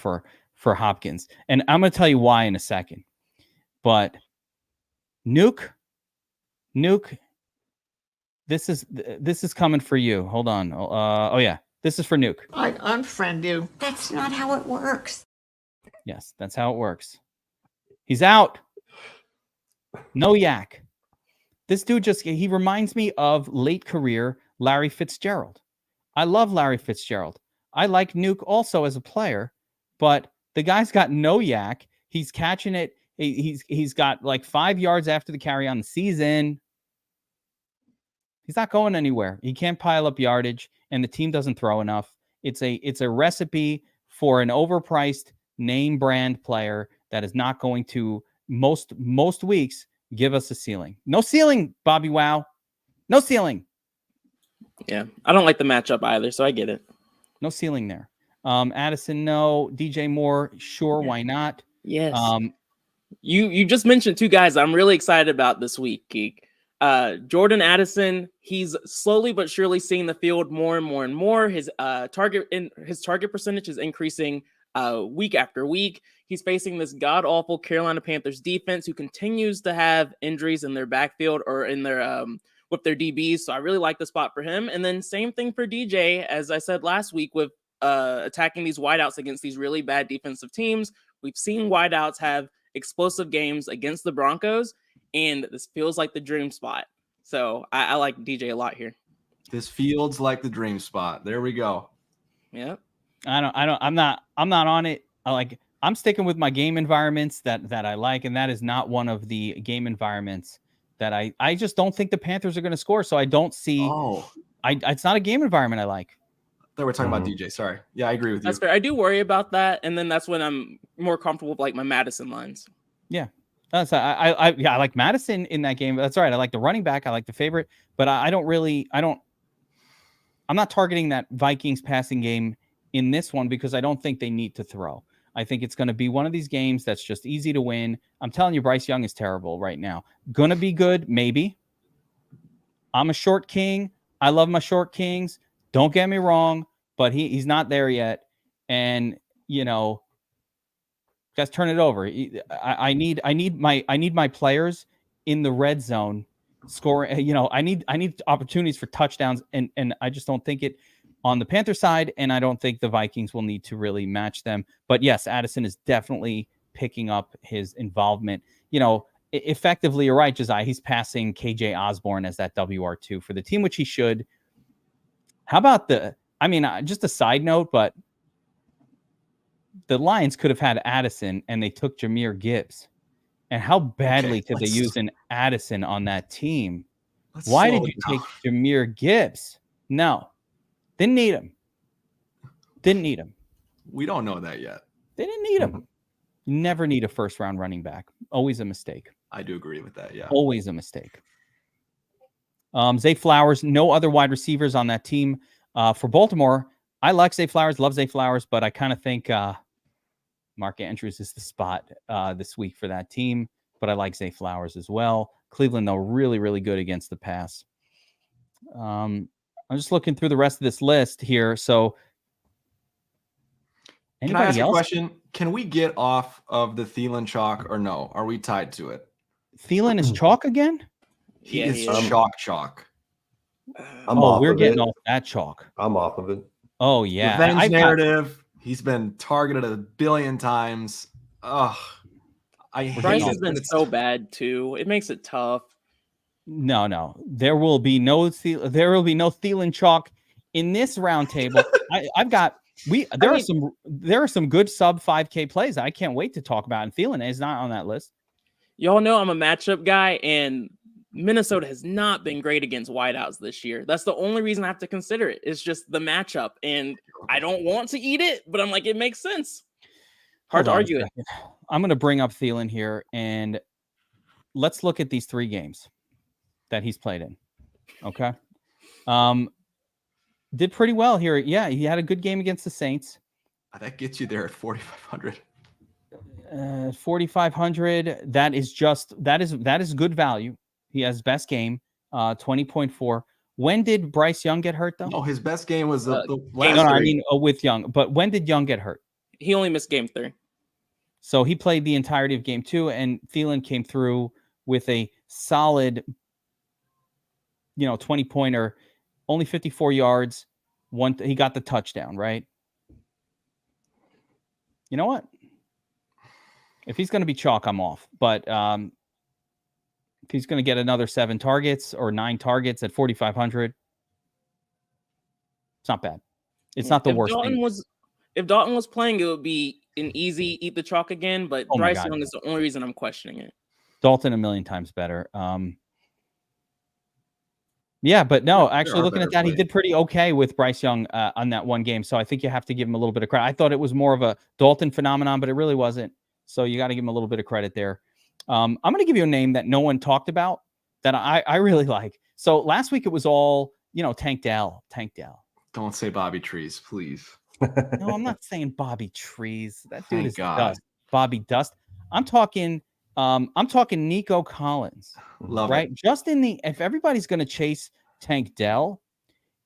for Hopkins. And I'm going to tell you why in a second. But Nuke, this is coming for you. Hold on. Oh yeah. This is for Nuke. I'd unfriend you. That's not how it works. Yes, that's how it works. He's out. No yak. This dude he reminds me of late career Larry Fitzgerald. I love Larry Fitzgerald. I like Nuke also as a player, but The guy's got no yak. He's catching it. He's got like 5 yards after the carry on the season. He's not going anywhere. He can't pile up yardage, and the team doesn't throw enough. It's a recipe for an overpriced name brand player that is not going to most weeks give us a ceiling. No ceiling, BobbyWow. No ceiling. Yeah, I don't like the matchup either, so I get it. No ceiling there. Addison, no. DJ Moore, sure, why not? Yes. You just mentioned 2 guys I'm really excited about this week, Geek. Jordan Addison, he's slowly but surely seeing the field more and more and more. His target percentage is increasing week after week. He's facing this god-awful Carolina Panthers defense who continues to have injuries in their backfield or in their with their DBs. So I really like the spot for him. And then same thing for DJ, as I said last week, with attacking these wideouts against these really bad defensive teams. We've seen wideouts have explosive games against the Broncos, and this feels like the dream spot. So I like DJ a lot here. This feels like the dream spot. There we go. Yeah. I'm not on it. I'm sticking with my game environments that I like, and that is not one of the game environments that I just don't think the Panthers are going to score. So I don't see. It's not a game environment I like. They were talking about DJ. Sorry. Yeah, I agree with you. That's fair. I do worry about that, and then that's when I'm more comfortable with like my Madison lines. Yeah. I like Madison in that game. That's all right. I like the running back. I like the favorite, but I'm not targeting that Vikings passing game in this one because I don't think they need to throw. I think it's going to be one of these games that's just easy to win. I'm telling you, Bryce Young is terrible right now. Going to be good, maybe. I'm a short king. I love my short kings. Don't get me wrong, but he's not there yet. And, guys, turn it over. I need my players in the red zone scoring. I need opportunities for touchdowns, and I just don't think it on the Panther side, and I don't think the Vikings will need to really match them. But yes, Addison is definitely picking up his involvement. Effectively, you're right, Josiah. He's passing KJ Osborne as that WR2 for the team, which he should. How about just a side note, but the Lions could have had Addison and they took Jahmyr Gibbs. And how badly could they use an Addison on that team? Why did you take Jahmyr Gibbs? No. Didn't need him. We don't know that yet. They didn't need him. Never need a first-round running back. Always a mistake. I do agree with that, yeah. Always a mistake. Zay Flowers, no other wide receivers on that team. For Baltimore, I like Zay Flowers, love Zay Flowers, but I kind of think Mark Andrews is the spot this week for that team. But I like Zay Flowers as well. Cleveland, though, really, really good against the pass. I'm just looking through the rest of this list here. So, can I ask a question? Can we get off of the Thielen chalk or no? Are we tied to it? Thielen is chalk again? He is chalk. We're getting off that chalk. I'm off of it. Oh, yeah. Revenge narrative. He's been targeted 1 billion times. Ugh. Bryce has been so bad, too. It makes it tough. No. There will be no Thielen chalk in this round table. There are some good sub 5K plays that I can't wait to talk about, and Thielen is not on that list. Y'all know I'm a matchup guy, and Minnesota has not been great against wideouts this year. That's the only reason I have to consider it. It's just the matchup, and I don't want to eat it, but I'm like, it makes sense. Hard to argue it. I'm going to bring up Thielen here, and let's look at these 3 games that he's played in. Okay. Did pretty well here. Yeah, he had a good game against the Saints. That gets you there at 4,500. 4,500. That is good value. He has best game, 20.4. When did Bryce Young get hurt, though? Oh, his best game was the last. No, I mean with Young. But when did Young get hurt? He only missed game 3. So he played the entirety of game 2, and Thielen came through with a solid, 20-pointer, only 54 yards. He got the touchdown, right? You know what? If he's going to be chalk, I'm off. But if he's going to get another 7 targets or 9 targets at 4,500, it's not bad. It's not the worst thing. If Dalton was playing, it would be an easy eat the chalk again, but Oh my Bryce God. Young is the only reason I'm questioning it. Dalton a million times better. Yeah, but no, actually looking at that, he did pretty okay with Bryce Young on that one game. So I think you have to give him a little bit of credit. I thought it was more of a Dalton phenomenon, but it really wasn't. So you got to give him a little bit of credit there. I'm going to give you a name that no one talked about that I really like. So last week it was all, Tank Dell. Don't say Bobby Trees, please. No, I'm not saying Bobby Trees. That dude Thank is God. dust. Bobby Dust. I'm talking Nico Collins. Love right? it. Just if everybody's going to chase Tank Dell,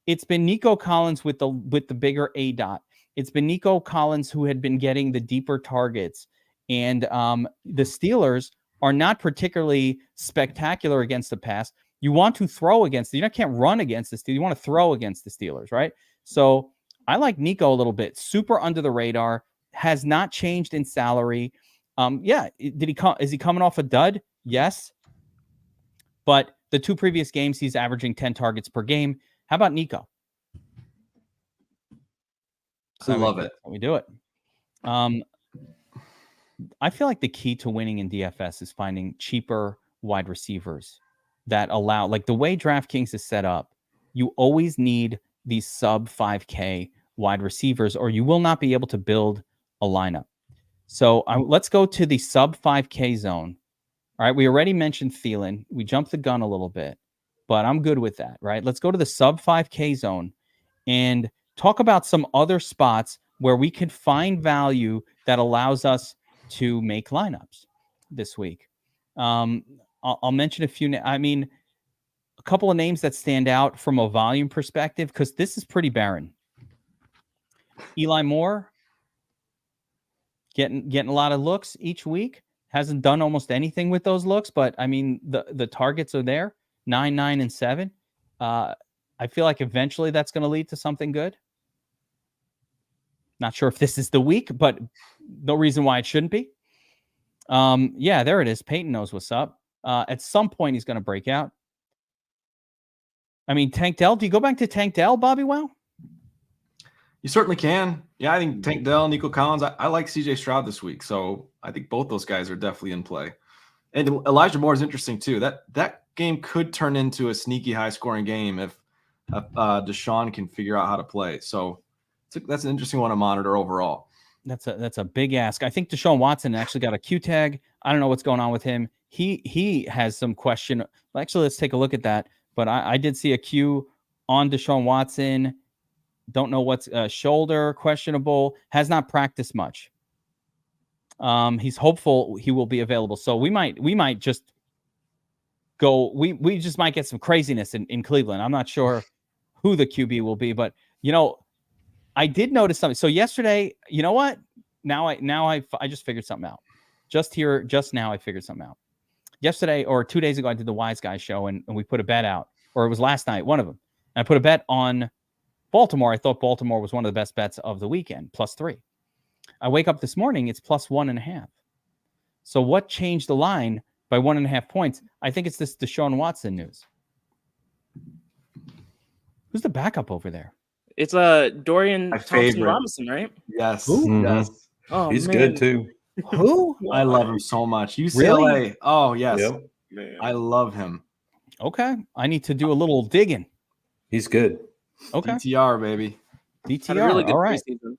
it's been Nico Collins with the bigger A dot. It's been Nico Collins who had been getting the deeper targets, and the Steelers are not particularly spectacular against the pass. You want to throw against you can't run against the Steelers. You want to throw against the Steelers, right? So I like Nico a little bit. Super under the radar. Has not changed in salary. Is he coming off a dud? Yes. But the 2 previous games, he's averaging 10 targets per game. How about Nico? I love it. We do it. I feel like the key to winning in DFS is finding cheaper wide receivers that allow, like the way DraftKings is set up, you always need these sub 5K wide receivers, or you will not be able to build a lineup. So let's go to the sub 5K zone. All right, we already mentioned Thielen. We jumped the gun a little bit, but I'm good with that, right? Let's go to the sub 5K zone and talk about some other spots where we can find value that allows us to make lineups this week. I'll mention a few. A couple of names that stand out from a volume perspective, because this is pretty barren. Eli Moore getting a lot of looks each week. Hasn't done almost anything with those looks, but the targets are there, 9, 9, and 7. I feel like eventually that's going to lead to something good. Not sure if this is the week, but no reason why it shouldn't be. There it is. Peyton knows what's up. At some point, he's going to break out. Tank Dell. Do you go back to Tank Dell, BobbyWow? You certainly can. Yeah, I think Tank Dell, Nico Collins. I like CJ Stroud this week, so I think both those guys are definitely in play. And Elijah Moore is interesting too. That game could turn into a sneaky high-scoring game if Deshaun can figure out how to play. So that's an interesting one to monitor overall. That's a big ask. I think Deshaun Watson actually got a Q tag. I don't know what's going on with him. He has some question. Actually, let's take a look at that. But I did see a Q on Deshaun Watson. Don't know what's shoulder, questionable, has not practiced much. He's hopeful he will be available. So we might just go, we just might get some craziness in Cleveland. I'm not sure who the QB will be, but I did notice something. So yesterday, you know what? Now I just figured something out. Just now I figured something out. Yesterday or 2 days ago, I did the Wise Guy show and we put a bet out, or it was last night, one of them. And I put a bet on Baltimore. I thought Baltimore was one of the best bets of the weekend, +3. I wake up this morning, it's +1.5. So what changed the line by 1.5 points? I think it's this Deshaun Watson news. Who's the backup over there? It's Dorian Thompson-Robinson, right? Yes. Mm-hmm. Yes. Oh, He's man. good too. Who? I love him so much. UCLA. Really? Oh, yes. Yep. Man. I love him. Okay. I need to do a little digging. He's good. Okay. DTR, baby. Had a DTR. really good All right. preseason.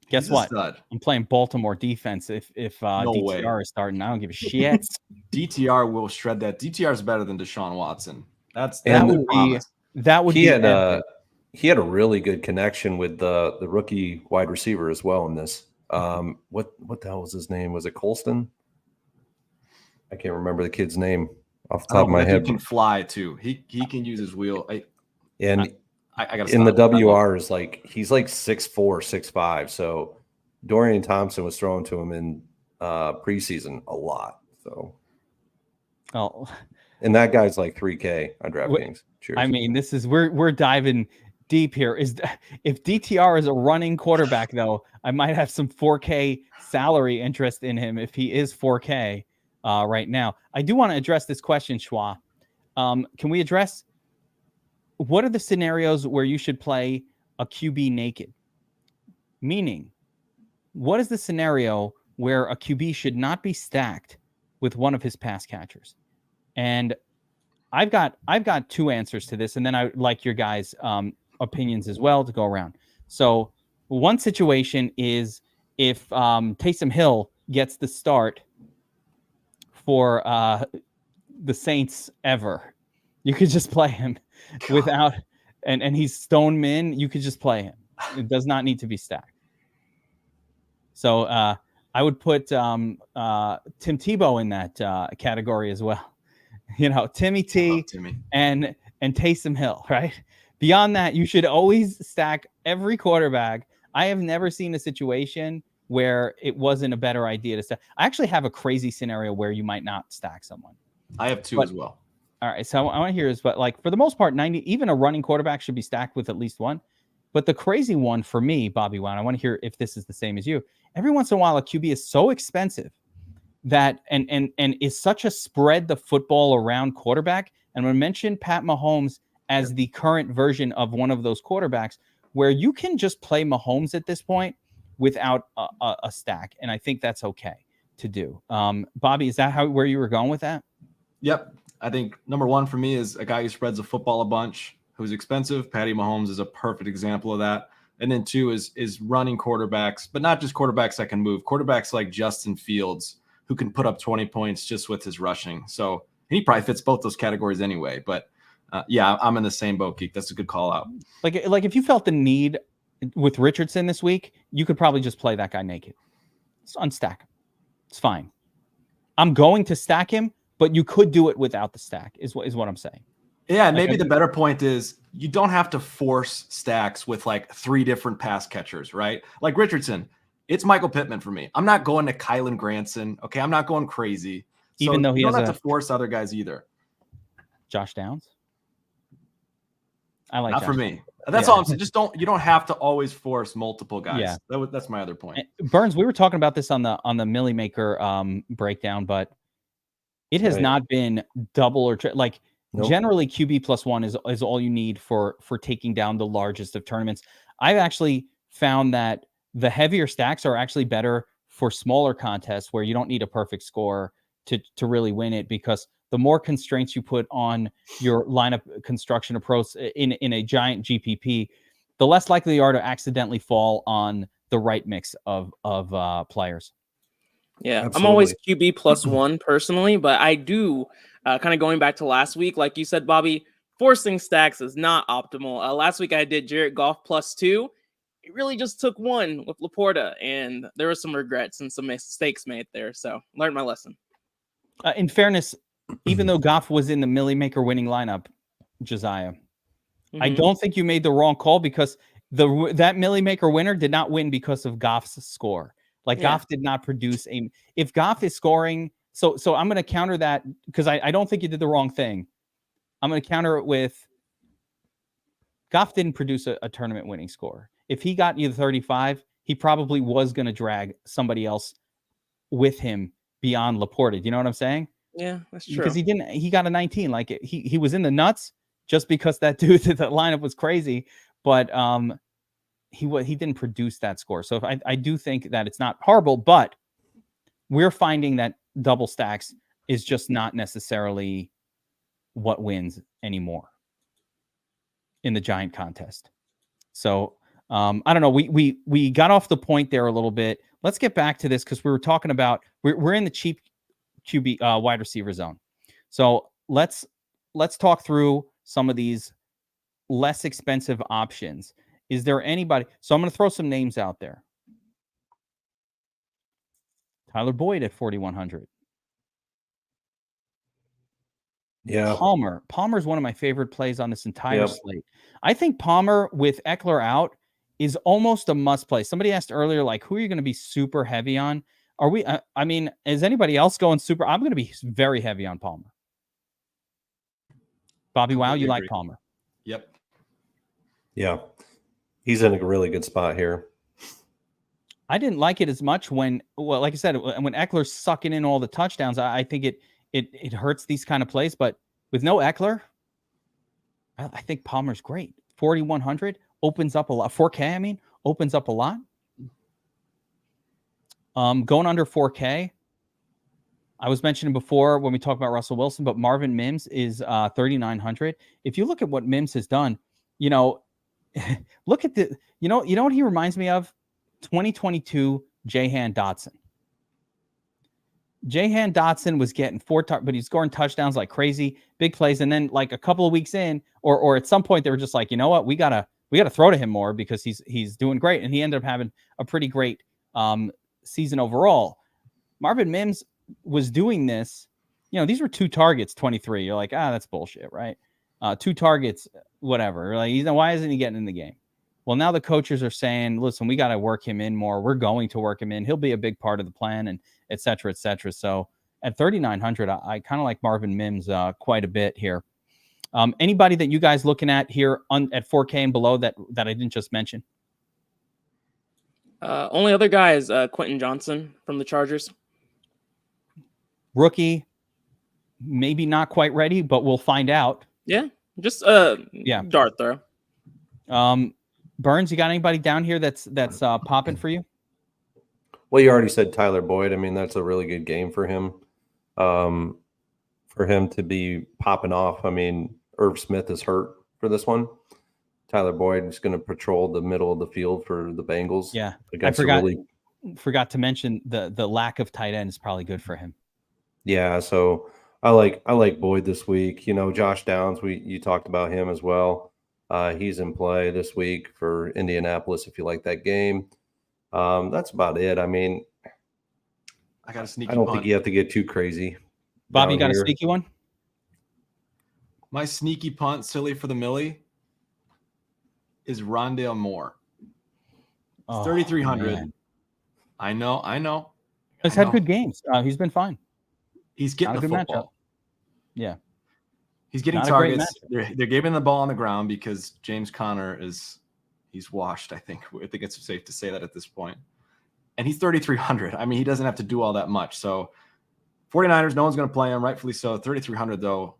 Guess He's a what? stud. I'm playing Baltimore defense. If No DTR way. is starting, I don't give a shit. DTR will shred that. DTR is better than Deshaun Watson. That And would be. That would He be had epic. he had a really good connection with the rookie wide receiver as well in this. What the hell was his name? Was it Colston? I can't remember the kid's name off the top of my head. He can fly too. He can use his wheel. I got in the WR is he's like 6'4", 6'5". So Dorian Thompson was thrown to him in preseason a lot. So and that guy's like 3K on DraftKings. Cheers. This is we're diving deep here. If DTR is a running quarterback, though, I might have some 4K salary interest in him if he is 4K right now. I do want to address this question, Schwa. Can we address what are the scenarios where you should play a QB naked? Meaning, what is the scenario where a QB should not be stacked with one of his pass catchers? And I've got 2 answers to this, and then I would like your guys' opinions as well to go around. So one situation is if Taysom Hill gets the start for the Saints ever, you could just play him without, and he's stone min. You could just play him. It does not need to be stacked. So I would put Tim Tebow in that category as well. You know, Timmy T and Taysom Hill, right? Beyond that, you should always stack every quarterback. I have never seen a situation where it wasn't a better idea to stack. I actually have a crazy scenario where you might not stack someone. I have 2 as well. All right, so I want to hear this, but like for the most part, 90, even a running quarterback should be stacked with at least one. But the crazy one for me, BobbyWow, and I want to hear if this is the same as you. Every once in a while, a QB is so expensive that and is such a spread the football around quarterback. And we mentioned Pat Mahomes as the current version of one of those quarterbacks where you can just play Mahomes at this point without a stack. And I think that's okay to do. Bobby, is that where you were going with that? Yep. I think number 1 for me is a guy who spreads the football a bunch, who's expensive. Patty Mahomes is a perfect example of that. And then 2 is running quarterbacks, but not just quarterbacks that can move. Quarterbacks like Justin Fields, who can put up 20 points just with his rushing. So he probably fits both those categories anyway. But yeah, I'm in the same boat, Geek. That's a good call out. Like if you felt the need with Richardson this week, you could probably just play that guy naked. Just unstack him. It's fine. I'm going to stack him, but you could do it without the stack is what I'm saying. Yeah, and maybe the better point is you don't have to force stacks with like 3 different pass catchers, right? Like Richardson, it's Michael Pittman for me. I'm not going to Kylan Granson. Okay, I'm not going crazy. Even though he don't have to force other guys either. Josh Downs? I like not Josh for me. That's all I'm saying. You don't have to always force multiple guys. Yeah. That's my other point. Burns, we were talking about this on the Millie Maker breakdown, but it has not been double or like nope. Generally QB +1 is all you need for taking down the largest of tournaments. I've actually found that the heavier stacks are actually better for smaller contests where you don't need a perfect score to really win it, because the more constraints you put on your lineup construction approach in a giant GPP, the less likely you are to accidentally fall on the right mix of players. Yeah, absolutely. I'm always QB +1 personally, but I do kind of going back to last week, like you said, Bobby, forcing stacks is not optimal. Last week I did Jared Goff +2. It really just took 1 with Laporta, and there were some regrets and some mistakes made there. So learned my lesson. In fairness, even though Goff was in the Millie Maker winning lineup, Josiah, I don't think you made the wrong call, because that Millie Maker winner did not win because of Goff's score. Like Goff did not produce if Goff is scoring. So I'm going to counter that, because I don't think you did the wrong thing. I'm going to counter it with Goff didn't produce a tournament winning score. If he got you the 35, he probably was going to drag somebody else with him beyond Laporta. Do you know what I'm saying? Yeah, that's true. Because he got a 19. Like he was in the nuts just because that dude that lineup was crazy, but he didn't produce that score. So I do think that it's not horrible, but we're finding that double stacks is just not necessarily what wins anymore in the giant contest. So I don't know. We got off the point there a little bit. Let's get back to this, because we were talking about we're in the cheap QB wide receiver zone. So let's talk through some of these less expensive options. Is there anybody? So I'm going to throw some names out there. Tyler Boyd at 4,100. Yeah. Palmer is one of my favorite plays on this entire slate. I think Palmer with Eckler out is almost a must play. Somebody asked earlier, like, who are you going to be super heavy on? Are we? I mean, is anybody else going super? I'm going to be very heavy on Palmer. BobbyWow, you like Palmer? Yep. Yeah, he's in a really good spot here. I didn't like it as much like I said, when Eckler's sucking in all the touchdowns. I think it hurts these kind of plays. But with no Eckler, I think Palmer's great. 4,100 opens up a lot. 4K, I mean, opens up a lot. Going under 4K. I was mentioning before when we talked about Russell Wilson, but Marvin Mims is 3,900. If you look at what Mims has done, look at the, you know what he reminds me of? 2022 Jahan Dotson. Jahan Dotson was getting but he's scoring touchdowns like crazy, big plays, and then like a couple of weeks in, or at some point they were just like, you know what, we gotta throw to him more because he's doing great, and he ended up having a pretty great season overall. Marvin Mims was doing this, these were 2 targets, 23. You're like, that's bullshit, right? 2 targets, whatever. Like, why isn't he getting in the game? Well, now the coaches are saying, listen, we got to work him in more. We're going to work him in. He'll be a big part of the plan, and et cetera, et cetera. So at 3,900, I kind of like Marvin Mims quite a bit here. Anybody that you guys looking at here at 4K and below that I didn't just mention? Only other guy is Quentin Johnson from the Chargers. Rookie, maybe not quite ready, but we'll find out. Yeah, just dart throw. Burns, you got anybody down here that's popping for you? Well, you already said Tyler Boyd. I mean, that's a really good game for him. For him to be popping off. I mean, Irv Smith is hurt for this one. Tyler Boyd is going to patrol the middle of the field for the Bengals. Yeah, I forgot to mention the lack of tight end is probably good for him. Yeah, so I like Boyd this week. Josh Downs, you talked about him as well. He's in play this week for Indianapolis if you like that game. That's about it. I mean, I got a sneaky I don't punt. think you have to get too crazy. Bobby, you got a sneaky one? My sneaky punt, silly for the millie, is Rondale Moore. 3,300. Man. I know. He's had good games. He's been fine. He's getting the football. Matchup. Yeah. He's getting targets. They're giving the ball on the ground because James Conner he's washed, I think. I think it's safe to say that at this point. And he's 3,300. I mean, he doesn't have to do all that much. So 49ers, no one's going to play him, rightfully so. 3,300 though,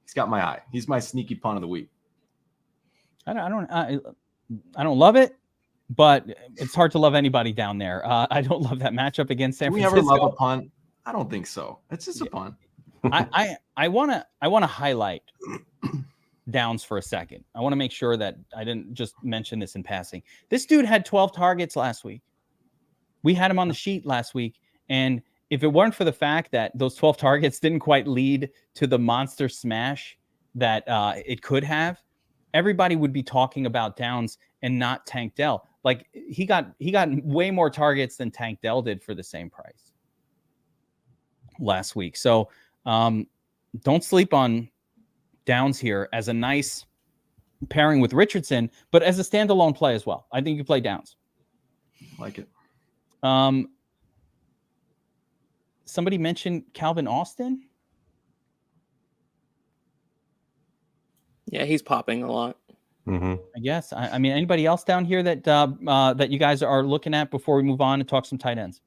he's got my eye. He's my sneaky punt of the week. I don't love it, but it's hard to love anybody down there. I don't love that matchup against San Francisco. We ever love a punt? I don't think so. It's just a punt. I want to highlight Downs for a second. I want to make sure that I didn't just mention this in passing. This dude had 12 targets last week. We had him on the sheet last week, and if it weren't for the fact that those 12 targets didn't quite lead to the monster smash that it could have, everybody would be talking about Downs and not Tank Dell. Like he got way more targets than Tank Dell did for the same price last week. So don't sleep on Downs here as a nice pairing with Richardson, but as a standalone play as well. I think you play Downs. Like it. Somebody mentioned Calvin Austin. Yeah, he's popping a lot. Mm-hmm. I guess. I mean, anybody else down here that you guys are looking at before we move on and talk some tight ends?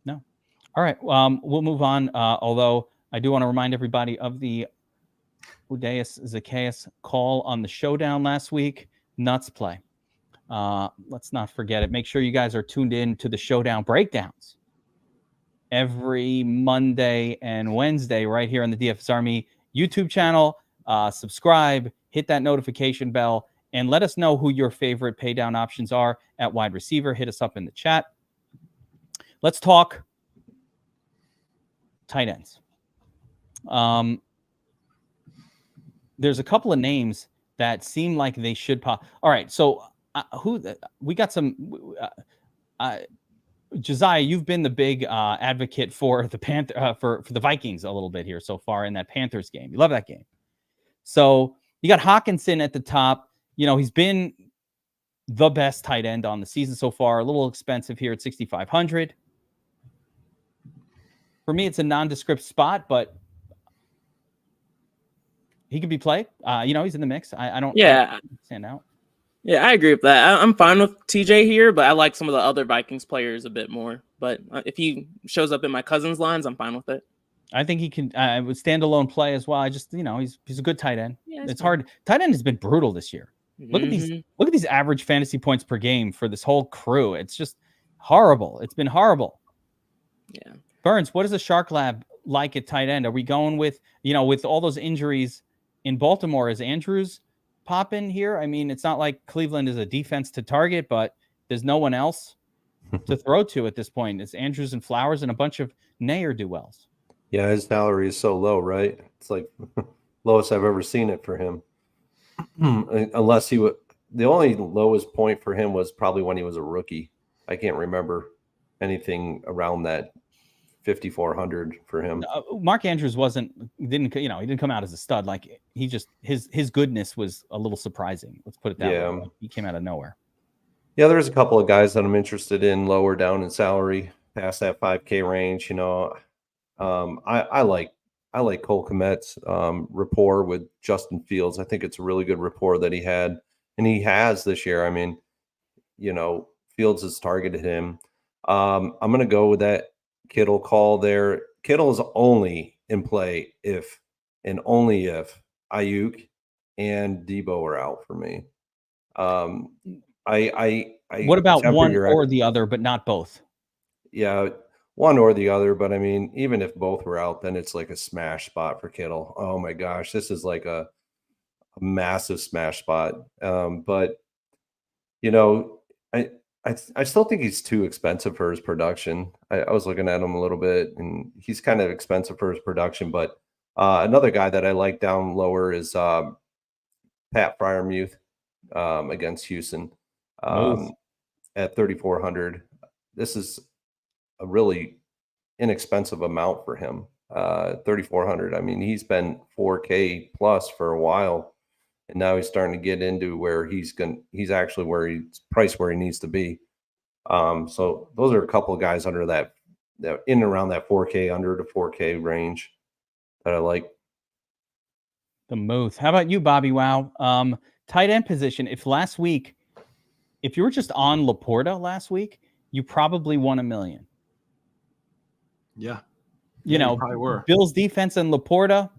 No. All right. We'll move on. Although I do want to remind everybody of the Udeus Zacchaeus call on the showdown last week. Nuts play. Let's not forget it. Make sure you guys are tuned in to the showdown breakdowns every Monday and Wednesday right here on the DFS Army YouTube channel. Subscribe, hit that notification bell, and let us know who your favorite pay down options are at wide receiver. Hit us up in the chat. Let's talk tight ends. There's a couple of names that seem like they should pop. All right, so we got some. Josiah, you've been the big advocate for the for the Vikings a little bit here so far in that Panthers game. You love that game. So you got Hawkinson at the top. He's been the best tight end on the season so far. A little expensive here at 6,500. For me, it's a nondescript spot, but he could be played. He's in the mix. I don't stand out. Yeah, I agree with that. I'm fine with TJ here, but I like some of the other Vikings players a bit more. But if he shows up in my cousin's lines, I'm fine with it. I think he can would standalone play as well. I just, he's a good tight end. Yeah, it's hard. Tight end has been brutal this year. Look at these average fantasy points per game for this whole crew. It's just horrible. It's been horrible. Yeah. Burns, what is the Shark Lab like at tight end? Are we going with, with all those injuries in Baltimore, is Andrews popping here? I mean, it's not like Cleveland is a defense to target, but there's no one else to throw to at this point. It's Andrews and Flowers and a bunch of ne'er-do-wells. Yeah, his salary is so low, right? It's like lowest I've ever seen it for him. Unless he would, the only lowest point for him was probably when he was a rookie. I can't remember anything around that 5,400 for him. Mark Andrews didn't come out as a stud. Like he just his goodness was a little surprising. Let's put it that way. Like, he came out of nowhere. Yeah, there's a couple of guys that I'm interested in lower down in salary, past that 5K range. I like Cole Kmet's rapport with Justin Fields. I think it's a really good rapport that he had, and he has this year. I mean, Fields has targeted him. I'm going to go with that Kittle call there. Kittle is only in play if and only if Ayuk and Debo are out for me. What about one or the other, but not both? Yeah, one or the other. But I mean, even if both were out, then it's like a smash spot for Kittle. Oh my gosh, this is like a massive smash spot. But I still think he's too expensive for his production. I was looking at him a little bit, and he's kind of expensive for his production. But another guy that I like down lower is Pat Freiermuth against Houston at 3,400. This is a really inexpensive amount for him. 3,400. I mean, he's been 4K plus for a while. And now he's starting to get into where he's actually where he's priced where he needs to be. So those are a couple of guys under that in and around that 4K under to 4K range that I like. The Muth. How about you, BobbyWow? Tight end position. If you were just on Laporta last week, you probably won $1 million. Yeah. You probably were. Bills defense and Laporta,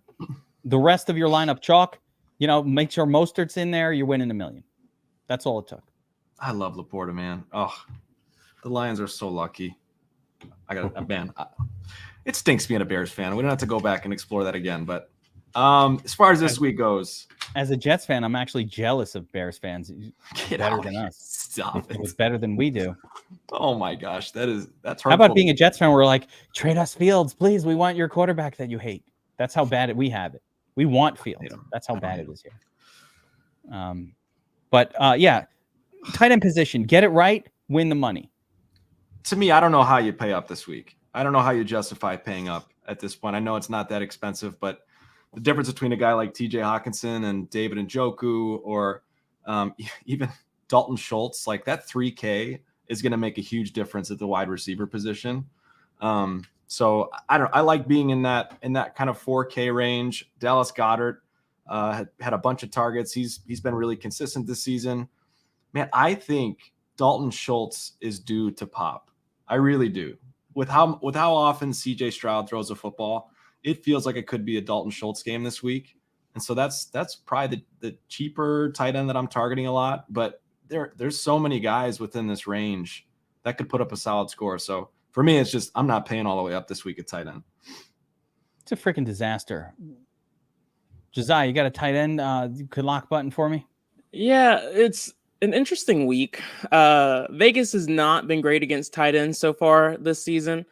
the rest of your lineup chalk. Make sure Mostert's in there. You're winning $1 million. That's all it took. I love Laporta, man. Oh, the Lions are so lucky. It stinks being a Bears fan. We don't have to go back and explore that again. But as far as this week goes, as a Jets fan, I'm actually jealous of Bears fans. Get better out than us. Stop it. It's better than we do. Oh my gosh, that's hurtful. How about being a Jets fan? We're like, trade us Fields, please. We want your quarterback that you hate. That's how bad we have it. We want Fields. That's how bad it is here. But tight end position. Get it right. Win the money. To me, I don't know how you pay up this week. I don't know how you justify paying up at this point. I know it's not that expensive, but the difference between a guy like TJ Hawkinson and David Njoku or even Dalton Schultz, like that 3K is going to make a huge difference at the wide receiver position. So I like being in that kind of 4K range. Dallas Goedert had a bunch of targets. He's been really consistent this season. Man, I think Dalton Schultz is due to pop. I really do. With how often CJ Stroud throws a football, it feels like it could be a Dalton Schultz game this week. And so that's probably the cheaper tight end that I'm targeting a lot. But there's so many guys within this range that could put up a solid score. So for me, it's just I'm not paying all the way up this week at tight end. It's a freaking disaster. Josiah, you got a tight end you could lock button for me? Yeah, it's an interesting week. Vegas has not been great against tight ends so far this season.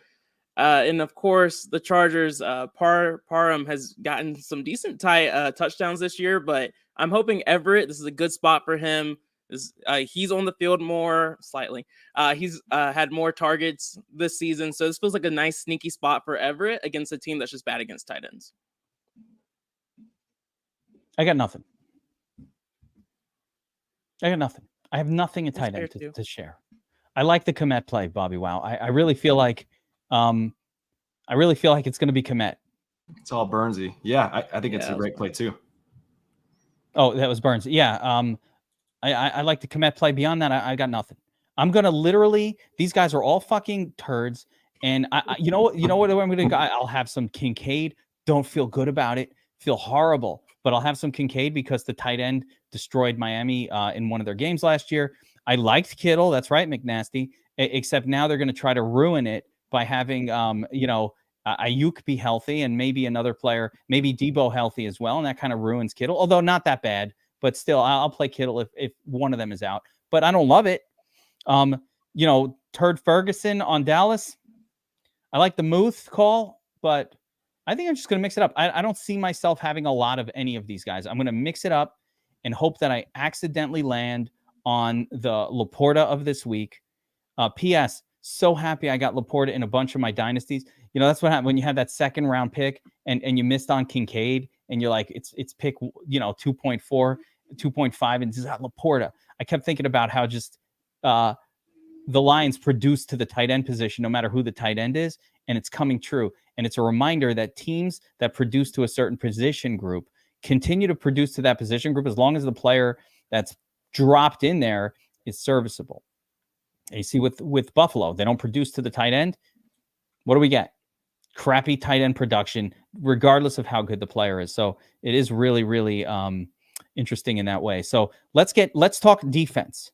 And of course, the Chargers, Parham has gotten some decent touchdowns this year, but I'm hoping Everett, this is a good spot for him. He's on the field more slightly. He's had more targets this season. So this feels like a nice sneaky spot for Everett against a team that's just bad against tight ends. I got nothing. I have nothing at tight end to share. I like the Kmet play, BobbyWow. I really feel like it's going to be Kmet. It's all Burnsy. Yeah, I think it's a great play too. Oh, that was Burns. Yeah. I like the Kmet play. Beyond that, I got nothing. I'm going to literally, these guys are all fucking turds. And you know what I'm going to do? I'll have some Kincaid. Don't feel good about it. Feel horrible. But I'll have some Kincaid because the tight end destroyed Miami in one of their games last year. I liked Kittle. That's right, McNasty. except now they're going to try to ruin it by having, Ayuk be healthy and maybe another player, maybe Debo healthy as well. And that kind of ruins Kittle, although not that bad, but still I'll play Kittle if one of them is out, but I don't love it. Turd Ferguson on Dallas. I like the Muth call, but I think I'm just going to mix it up. I don't see myself having a lot of any of these guys. I'm going to mix it up and hope that I accidentally land on the Laporta of this week. P.S. So happy I got Laporta in a bunch of my dynasties. That's what happened when you had that second round pick and you missed on Kincaid and you're like, it's pick, 2.4, 2.5 and just got Laporta. I kept thinking about how just the Lions produce to the tight end position, no matter who the tight end is. And it's coming true. And it's a reminder that teams that produce to a certain position group continue to produce to that position group as long as the player that's dropped in there is serviceable. And you see with Buffalo, they don't produce to the tight end. What do we get? Crappy tight end production, regardless of how good the player is. So it is really, really interesting in that way. So let's talk defense.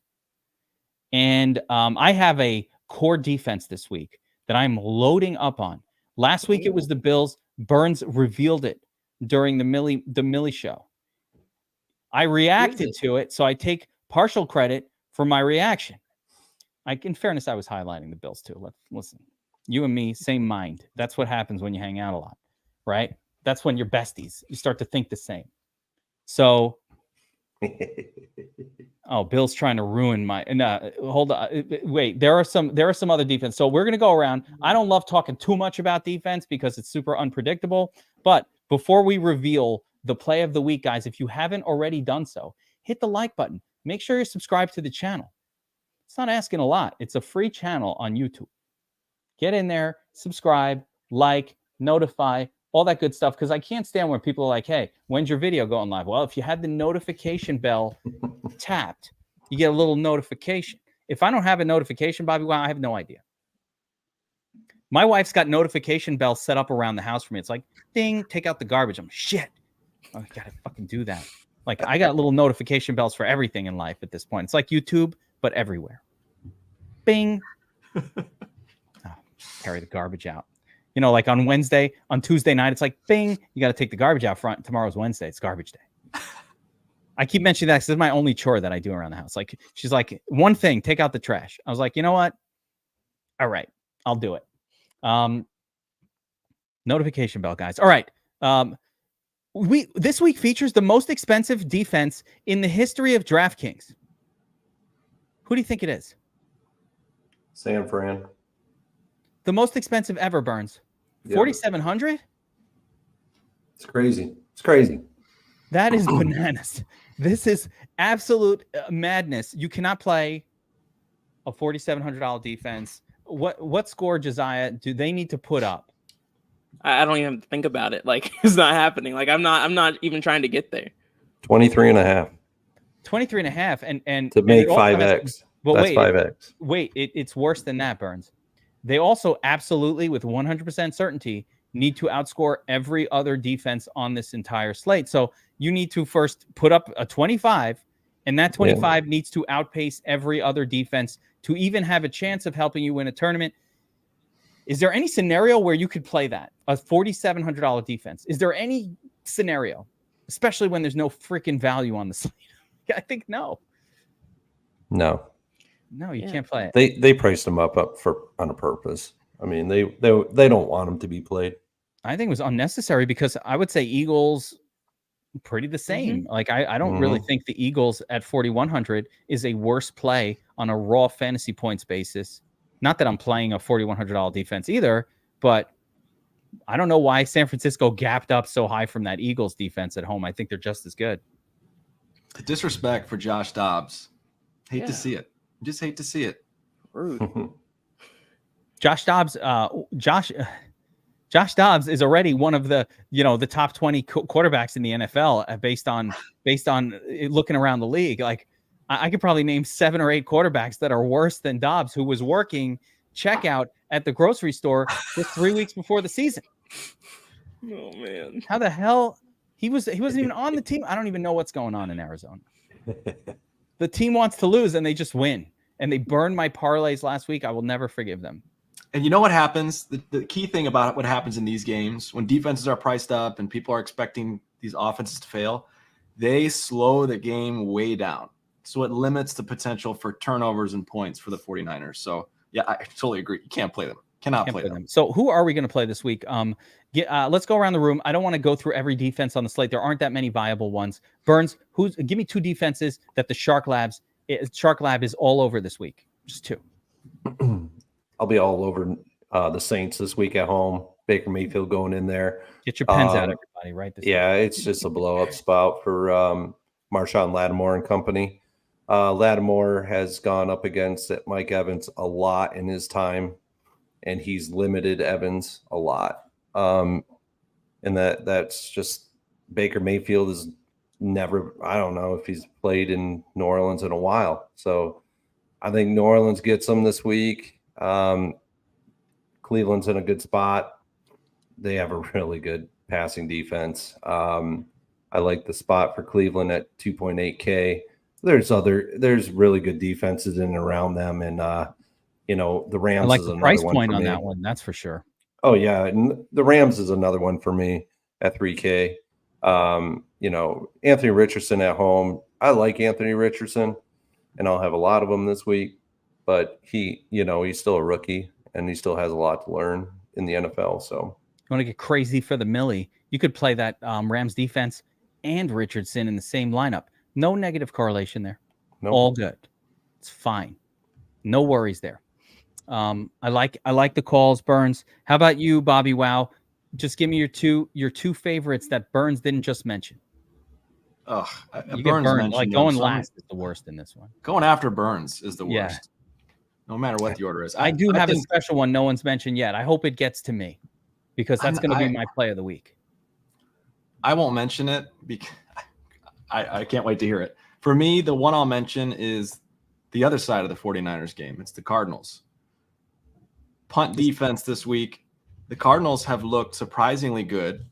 And I have a core defense this week that I'm loading up on. Last week it was the Bills. Burns revealed it during the Millie show. I reacted to it, so I take partial credit for my reaction. In fairness, I was highlighting the Bills too. Listen, you and me, same mind. That's what happens when you hang out a lot, right? That's when you're besties. You start to think the same. So, Bill's trying to ruin my. No, hold on. Wait, there are some other defense. So we're gonna go around. I don't love talking too much about defense because it's super unpredictable. But before we reveal the play of the week, guys, if you haven't already done so, hit the like button. Make sure you're subscribed to the channel. It's not asking a lot. It's a free channel on YouTube. Get in there, subscribe, like, notify, all that good stuff. Because I can't stand when people are like, hey, when's your video going live? Well, if you had the notification bell tapped, you get a little notification. If I don't have a notification, BobbyWow, I have no idea. My wife's got notification bells set up around the house for me. It's like, ding, take out the garbage. I'm shit. I gotta fucking do that. Like, I got little notification bells for everything in life at this point. It's like YouTube, but everywhere. Bing. Carry the garbage out. Like on Tuesday night, it's like, bing, you got to take the garbage out front. Tomorrow's Wednesday. It's garbage day. I keep mentioning that because this is my only chore that I do around the house. Like, she's like, one thing, take out the trash. I was like, you know what? All right, I'll do it. Notification bell, guys. All right. This week features the most expensive defense in the history of DraftKings. Who do you think it is? San Fran. The most expensive ever, Burns. 4,700? It's crazy. It's crazy. That is bananas. This is absolute madness. You cannot play a $4,700 defense. What score, Josiah, do they need to put up? I don't even think about it. Like, it's not happening. Like, I'm not even trying to get there. 23.5. 23.5 and to make 5x. But that's wait, 5x. Wait, it's worse than that, Burns. They also absolutely, with 100% certainty, need to outscore every other defense on this entire slate. So you need to first put up a 25, and that 25 needs to outpace every other defense to even have a chance of helping you win a tournament. Is there any scenario where you could play that? A $4,700 defense? Is there any scenario, especially when there's no freaking value on the slate? I think no. No, you can't play it. They priced them up on a purpose. I mean, they don't want them to be played. I think it was unnecessary because I would say Eagles pretty the same. Like I don't really think the Eagles at 4,100 is a worse play on a raw fantasy points basis. Not that I'm playing a $4,100 defense either, but I don't know why San Francisco gapped up so high from that Eagles defense at home. I think they're just as good. The disrespect for Josh Dobbs. Hate to see it. Just hate to see it. Rude. Josh Dobbs is already one of the the top 20 quarterbacks in the NFL based on looking around the league. Like I could probably name 7 or 8 quarterbacks that are worse than Dobbs, who was working checkout at the grocery store just 3 weeks before the season. Oh man, how the hell he wasn't even on the team? I don't even know what's going on in Arizona. The team wants to lose and they just win. and they burned my parlays last week, I will never forgive them. And you know what happens? The key thing about what happens in these games, when defenses are priced up and people are expecting these offenses to fail, they slow the game way down. So it limits the potential for turnovers and points for the 49ers. So, yeah, I totally agree. You can't play them. Can't play them. So who are we going to play this week? Let's go around the room. I don't want to go through every defense on the slate. There aren't that many viable ones. Burns, give me 2 defenses that the Shark Lab is all over this week. Just 2. I'll be all over the Saints this week at home. Baker Mayfield going in there. Get your pens out, everybody, right? It's just a blow-up spot for Marshawn Lattimore and company. Lattimore has gone up against Mike Evans a lot in his time, and he's limited Evans a lot. And that's just Baker Mayfield is never – I don't know if he's played in New Orleans in a while. So I think New Orleans gets him this week. Cleveland's in a good spot. They have a really good passing defense. I like the spot for Cleveland at 2.8K. There's really good defenses in and around them, and the Rams. I like is the another price one point for on me. that one. That's for sure. Oh yeah, and the Rams is another one for me at 3K. Anthony Richardson at home. I like Anthony Richardson, and I'll have a lot of them this week. But he's still a rookie, and he still has a lot to learn in the NFL. So you want to get crazy for the millie? You could play that Rams defense and Richardson in the same lineup. No negative correlation there. Nope. All good. It's fine. No worries there. I like the calls, Burns. How about you, BobbyWow? Just give me your two favorites that Burns didn't just mention. You You Burns get burned. mentioned Like them, going so last is the worst in this one. Going after Burns is the Yeah. worst. No matter what the order is. I do have a special one no one's mentioned yet. I hope it gets to me because that's going to be my play of the week. I won't mention it because I can't wait to hear it. For me, the one I'll mention is the other side of the 49ers game. It's the Cardinals. Punt defense this week. The Cardinals have looked surprisingly good.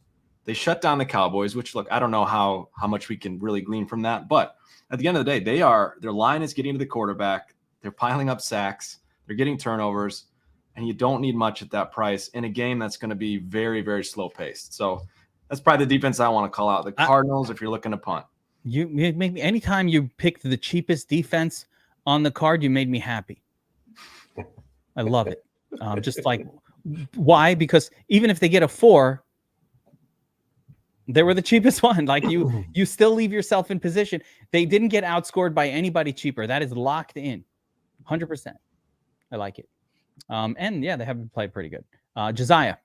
They shut down the Cowboys, which, look, I don't know how much we can really glean from that. But at the end of the day, their line is getting to the quarterback. They're piling up sacks. They're getting turnovers. And you don't need much at that price in a game that's going to be very, very slow paced. So that's probably the defense I want to call out. The Cardinals, if you're looking to punt. You make me anytime you picked the cheapest defense on the card, you made me happy. I love it. Just like why? Because even if they get a 4, they were the cheapest one. Like you still leave yourself in position. They didn't get outscored by anybody cheaper. That is locked in, 100%. I like it. And yeah, they have played pretty good. Josiah.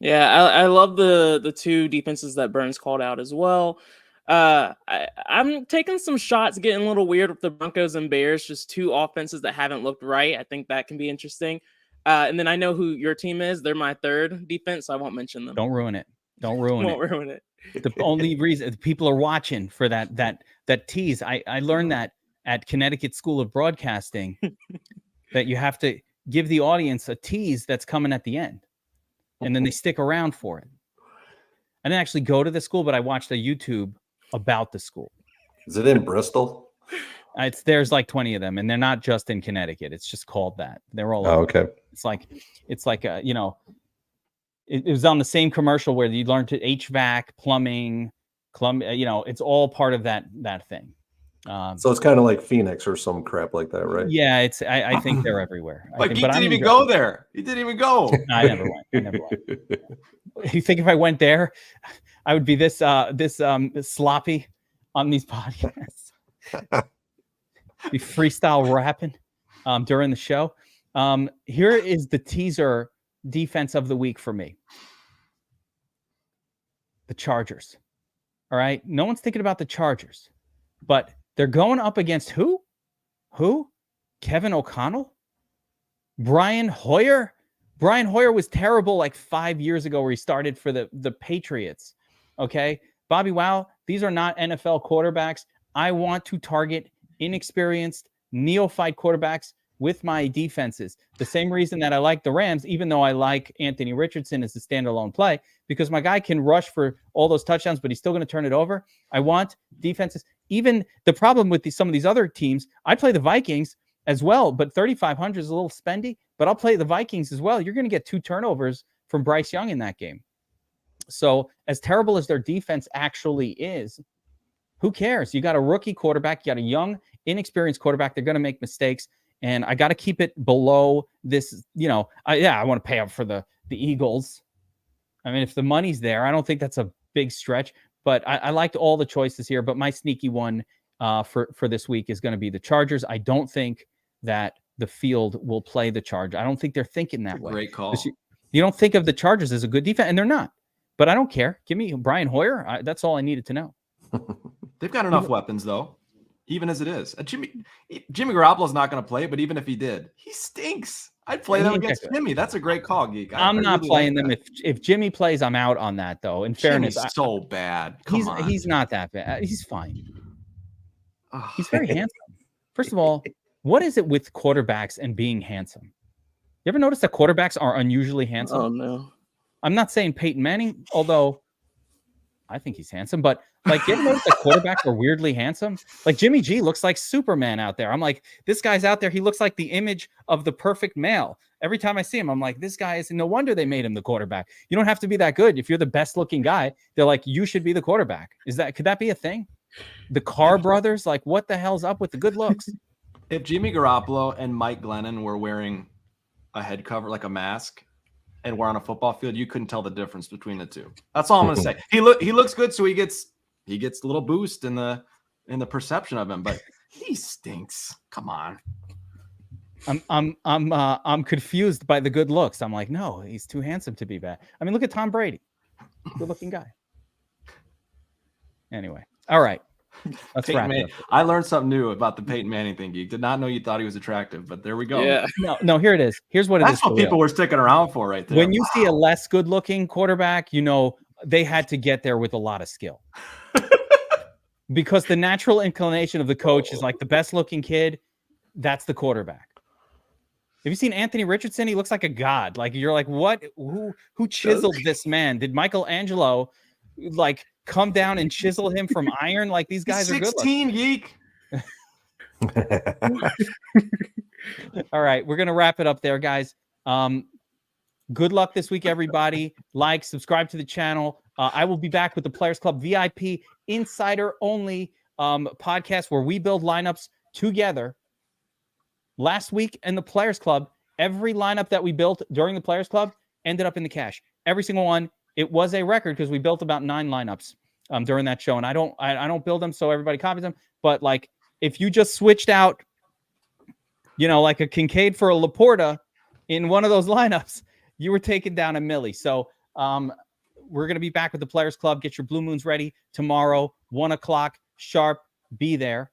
Yeah, I love the 2 defenses that Burns called out as well. I'm taking some shots, getting a little weird with the Broncos and Bears, just 2 offenses that haven't looked right. I think that can be interesting. And then I know who your team is. They're my 3rd defense, so I won't mention them. Don't ruin it. Don't ruin Won't ruin it. The only reason people are watching for that tease. I learned that at Connecticut School of Broadcasting that you have to give the audience a tease that's coming at the end. And then they stick around for it. I didn't actually go to the school, but I watched a YouTube about the school. Is it in Bristol? There's like 20 of them, and they're not just in Connecticut. It's just called that. They're all over. Okay. It's like it was on the same commercial where you learned to HVAC, plumbing, it's all part of that thing. So it's kind of like Phoenix or some crap like that, right? Yeah, I think they're everywhere. But Geek didn't even go there. He didn't even go. I never went. You think if I went there, I would be this sloppy on these podcasts? Be freestyle rapping during the show. Here is the teaser defense of the week for me. The Chargers. All right. No one's thinking about the Chargers, but they're going up against who? Kevin O'Connell? Brian Hoyer? Brian Hoyer was terrible like 5 years ago where he started for the Patriots. Okay. BobbyWow, these are not NFL quarterbacks. I want to target inexperienced neophyte quarterbacks with my defenses. The same reason that I like the Rams, even though I like Anthony Richardson as a standalone play, because my guy can rush for all those touchdowns, but he's still going to turn it over. I want defenses. Even the problem with some of these other teams, I play the Vikings. as well, but 3,500 is a little spendy. But I'll play the Vikings as well. You're going to get 2 turnovers from Bryce Young in that game. So as terrible as their defense actually is, who cares? You got a rookie quarterback. You got a young, inexperienced quarterback. They're going to make mistakes. And I got to keep it below this. I want to pay up for the Eagles. I mean, if the money's there, I don't think that's a big stretch. But I liked all the choices here. But my sneaky one for this week is going to be the Chargers. I don't think that the field will play the Chargers. I don't think they're thinking that way. Great call. You don't think of the Chargers as a good defense, and they're not. But I don't care. Give me Brian Hoyer. That's all I needed to know. They've got enough weapons, though, even as it is. Jimmy Garoppolo's not going to play, but even if he did, he stinks. I'd play them against Jimmy. That's a great call, Geek. I'm not playing them. If Jimmy plays, I'm out on that, though. In fairness, Jimmy's so bad. He's not that bad. He's fine. He's very handsome. First of all, what is it with quarterbacks and being handsome? You ever notice that quarterbacks are unusually handsome? Oh, no. I'm not saying Peyton Manning, although I think he's handsome, but like, you ever notice that quarterbacks are weirdly handsome? Like Jimmy G looks like Superman out there. I'm like, this guy's out there. He looks like the image of the perfect male. Every time I see him, I'm like, this guy is, no wonder they made him the quarterback. You don't have to be that good. If you're the best looking guy, they're like, you should be the quarterback. Could that be a thing? The Carr brothers, like, what the hell's up with the good looks? If Jimmy Garoppolo and Mike Glennon were wearing a head cover, like a mask, and we're on a football field, you couldn't tell the difference between the two. That's all I'm going to say. He looks good, so he gets a little boost in the perception of him, but he stinks. Come on. I'm confused by the good looks. I'm like, no, he's too handsome to be bad. I mean, look at Tom Brady, good looking guy. Anyway, all right. Let's wrap it up. I learned something new about the Peyton Manning thing, Geek. Did not know you thought he was attractive, but there we go. Yeah. No, here it is. Here's what it is. That's what people were sticking around for right there. When you see a less good looking quarterback, they had to get there with a lot of skill. Because the natural inclination of the coach is like the best looking kid, that's the quarterback. Have you seen Anthony Richardson? He looks like a god. Like, you're like, what? Who chiseled this man? Did Michelangelo come down and chisel him from iron? Like, these guys are good. 16, Geek. All right, we're gonna wrap it up there, guys. Good luck this week, everybody. Subscribe to the channel. I will be back with the Players Club VIP insider only podcast where we build lineups together. Last week in the Players Club, every lineup that we built during the Players Club ended up in the cash. Every single one. It was a record because we built about 9 lineups during that show, and I don't build them so everybody copies them. But like, if you just switched out, like a Kincaid for a Laporta in one of those lineups, you were taking down a milli. So we're gonna be back with the Players Club. Get your Blue Moons ready tomorrow, 1:00 sharp. Be there,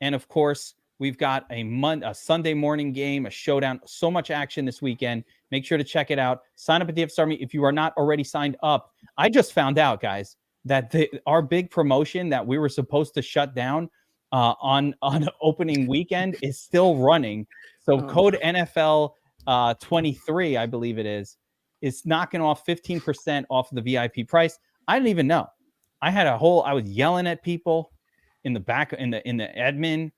and of course, we've got a Sunday morning game, a showdown. So much action this weekend. Make sure to check it out. Sign up at DFS Army if you are not already signed up. I just found out, guys, that our big promotion that we were supposed to shut down on opening weekend is still running. So code NFL 23, I believe it is knocking off 15% off the VIP price. I didn't even know. I was yelling at people in the back in the admin.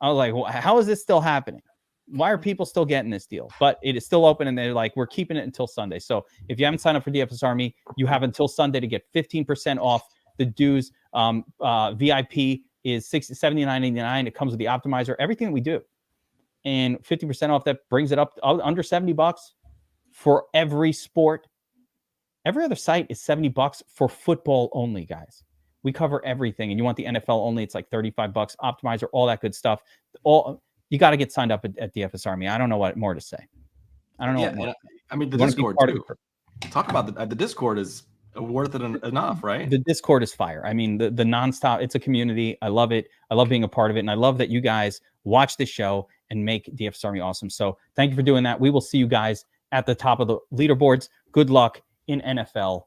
I was like, well, how is this still happening? Why are people still getting this deal? But it is still open, and they're like, we're keeping it until Sunday. So if you haven't signed up for DFS Army, you have until Sunday to get 15% off the dues. VIP is $79.99. It comes with the optimizer, everything that we do. And 50% off, that brings it up under $70 for every sport. Every other site is $70 for football only, guys. We cover everything, and you want the NFL only, it's like $35, optimizer, all that good stuff. You got to get signed up at DFS Army. I don't know what more to say. I don't know. Yeah, I mean, the Discord too. Talk about the Discord is worth it enough, right? The Discord is fire. I mean, the nonstop. It's a community. I love it. I love being a part of it, and I love that you guys watch this show and make DFS Army awesome. So thank you for doing that. We will see you guys at the top of the leaderboards. Good luck in NFL